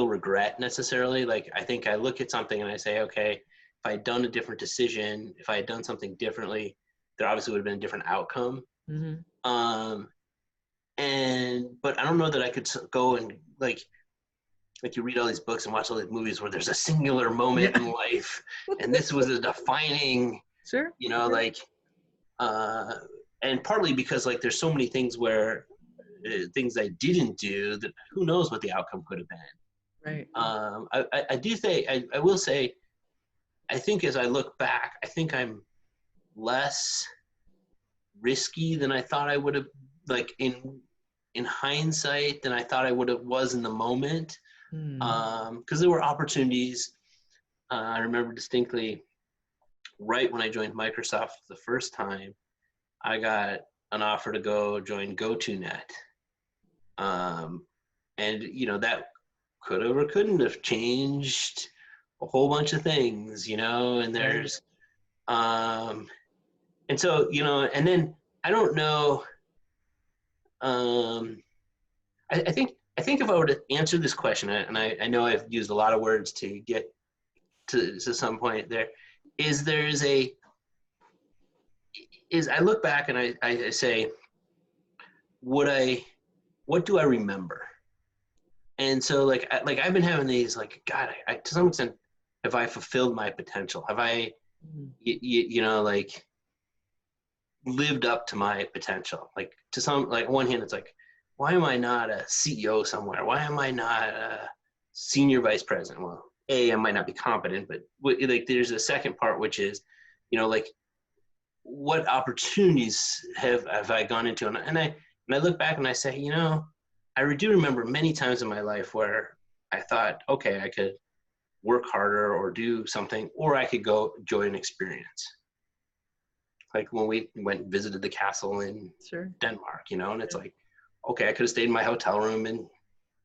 regret necessarily. Like, I think I look at something and I say, okay, if I had done a different decision, if I had done something differently, there obviously would have been a different outcome. But I don't know that I could go and like you read all these books and watch all these movies where there's a singular moment in life, and this was a defining, you know, like, and partly because like there's so many things where things I didn't do that who knows what the outcome could have been. Right. I will say, I think as I look back, I think I'm less risky than I thought I would have, like in hindsight, than I thought I would have was in the moment. Because there were opportunities. I remember distinctly, right when I joined Microsoft the first time, I got an offer to go join GoToNet. And, that could have or couldn't have changed a whole bunch of things, and there's, and so, and then I don't know, I think if I were to answer this question, and I know I've used a lot of words to get to some point there, I look back and I say, what do I remember? And so like I've been having these like, God, I to some extent, have I fulfilled my potential? Have I, like lived up to my potential? Like to some, like one hand, it's like, why am I not a CEO somewhere? Why am I not a senior vice president? Well, I might not be competent, but like there's a second part, which is, like what opportunities have I gone into? And I look back and I say, I do remember many times in my life where I thought, okay, I could work harder or do something, or I could go enjoy an experience. Like when we went and visited the castle in Denmark, and it's like, okay, I could have stayed in my hotel room and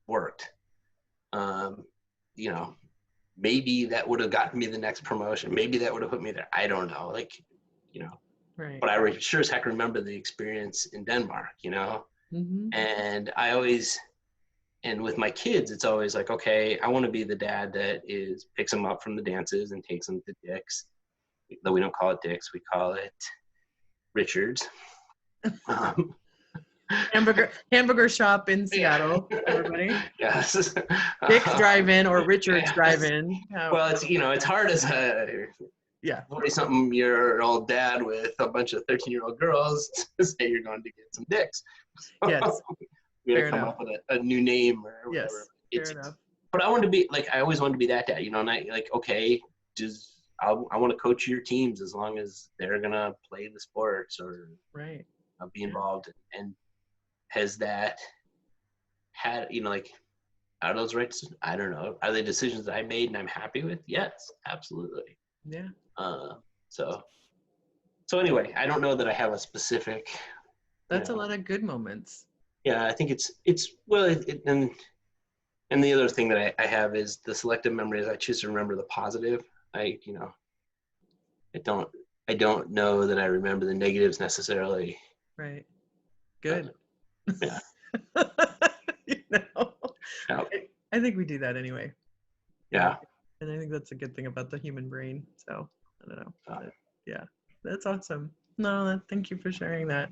worked. Maybe that would have gotten me the next promotion. Maybe that would have put me there. I don't know. Like, Right. But I sure as heck remember the experience in Denmark, And I always, and with my kids, it's always like, okay, I want to be the dad that picks them up from the dances and takes them to Dick's. Though we don't call it Dick's, we call it Richard's. Hamburger shop in Seattle, everybody. Yes. Dick's Drive-In or Richard's Drive-In. Well, it's, it's hard as a 40-something-year-old dad with a bunch of 13-year-old girls to say you're going to get some Dick's. Yes. We're going to come up with a new name or whatever. Yes, fair enough. But I want to be, like, I always wanted to be that dad, and I, like, okay, I want to coach your teams as long as they're going to play the sports or be involved. And has that had, like, are those right? I don't know. Are they decisions that I made and I'm happy with? Yes, absolutely. Yeah. So anyway, I don't know that I have a specific. That's a lot of good moments. Yeah, I think it's well, and the other thing that I have is the selective memory is I choose to remember the positive. I don't know that I remember the negatives necessarily. Right. Good. Yeah. I think we do that anyway. Yeah. And I think that's a good thing about the human brain. So I don't know. Yeah, that's awesome. No, thank you for sharing that.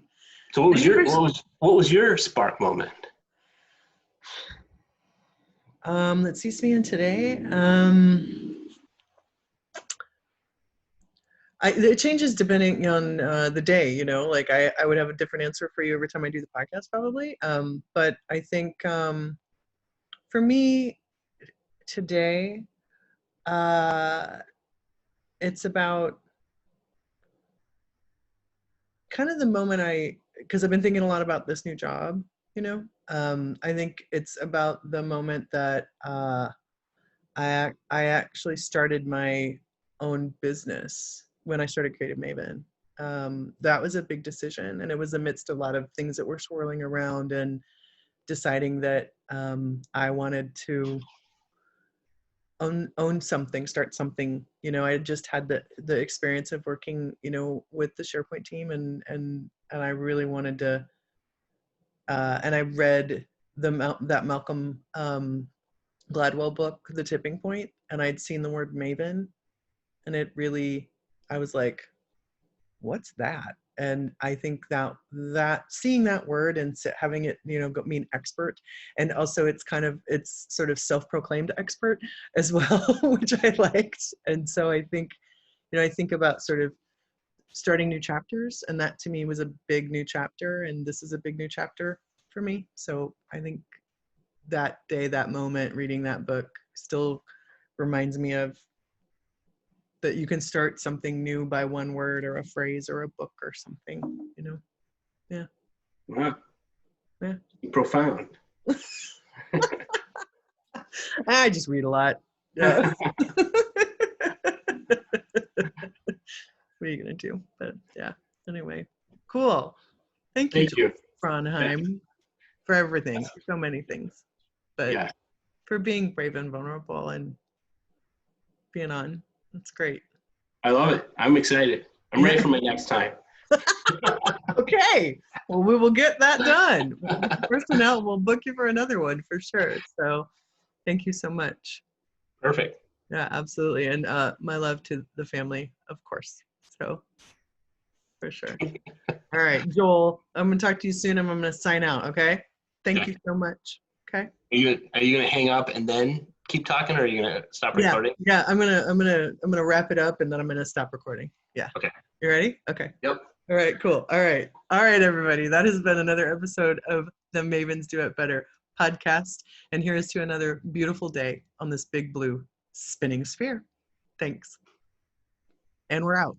So what was your spark moment? That sees me in today. It changes depending on the day, like I would have a different answer for you every time I do the podcast probably. But I think for me today, it's about kind of the moment because I've been thinking a lot about this new job, I think it's about the moment that I actually started my own business when I started Creative Maven. That was a big decision, and it was amidst a lot of things that were swirling around and deciding that I wanted to own something, start something. I had just had the experience of working, with the SharePoint team, and I really wanted to. And I read that Malcolm Gladwell book, The Tipping Point, and I'd seen the word Maven, and it really, I was like, what's that? And I think that seeing that word and having it, mean expert, and also it's sort of self-proclaimed expert as well, which I liked. And so I think, I think about sort of starting new chapters, and that to me was a big new chapter, and this is a big new chapter for me. So I think that day, that moment, reading that book still reminds me of that you can start something new by one word or a phrase or a book or something, Yeah. Wow. Yeah. Profound. I just read a lot. Yeah. What are you gonna do? But yeah. Anyway, cool. Thank you, Joel Frauenheim, for everything, for so many things. But for being brave and vulnerable and being on. That's great. I love it. I'm excited. I'm ready for my next time. Okay. Well, we will get that done. Personnel will book you for another one for sure. So thank you so much. Perfect. Yeah, absolutely. And my love to the family, of course. So for sure. All right, Joel, I'm going to talk to you soon. I'm going to sign out. Okay. Thank you so much. Okay. Are you going to hang up and then keep talking, or are you going to stop recording? Yeah. I'm gonna wrap it up and then I'm going to stop recording. Yeah. Okay. You ready? Okay. Yep. All right, cool. All right, everybody. That has been another episode of the Mavens Do It Better podcast. And here's to another beautiful day on this big blue spinning sphere. Thanks. And we're out.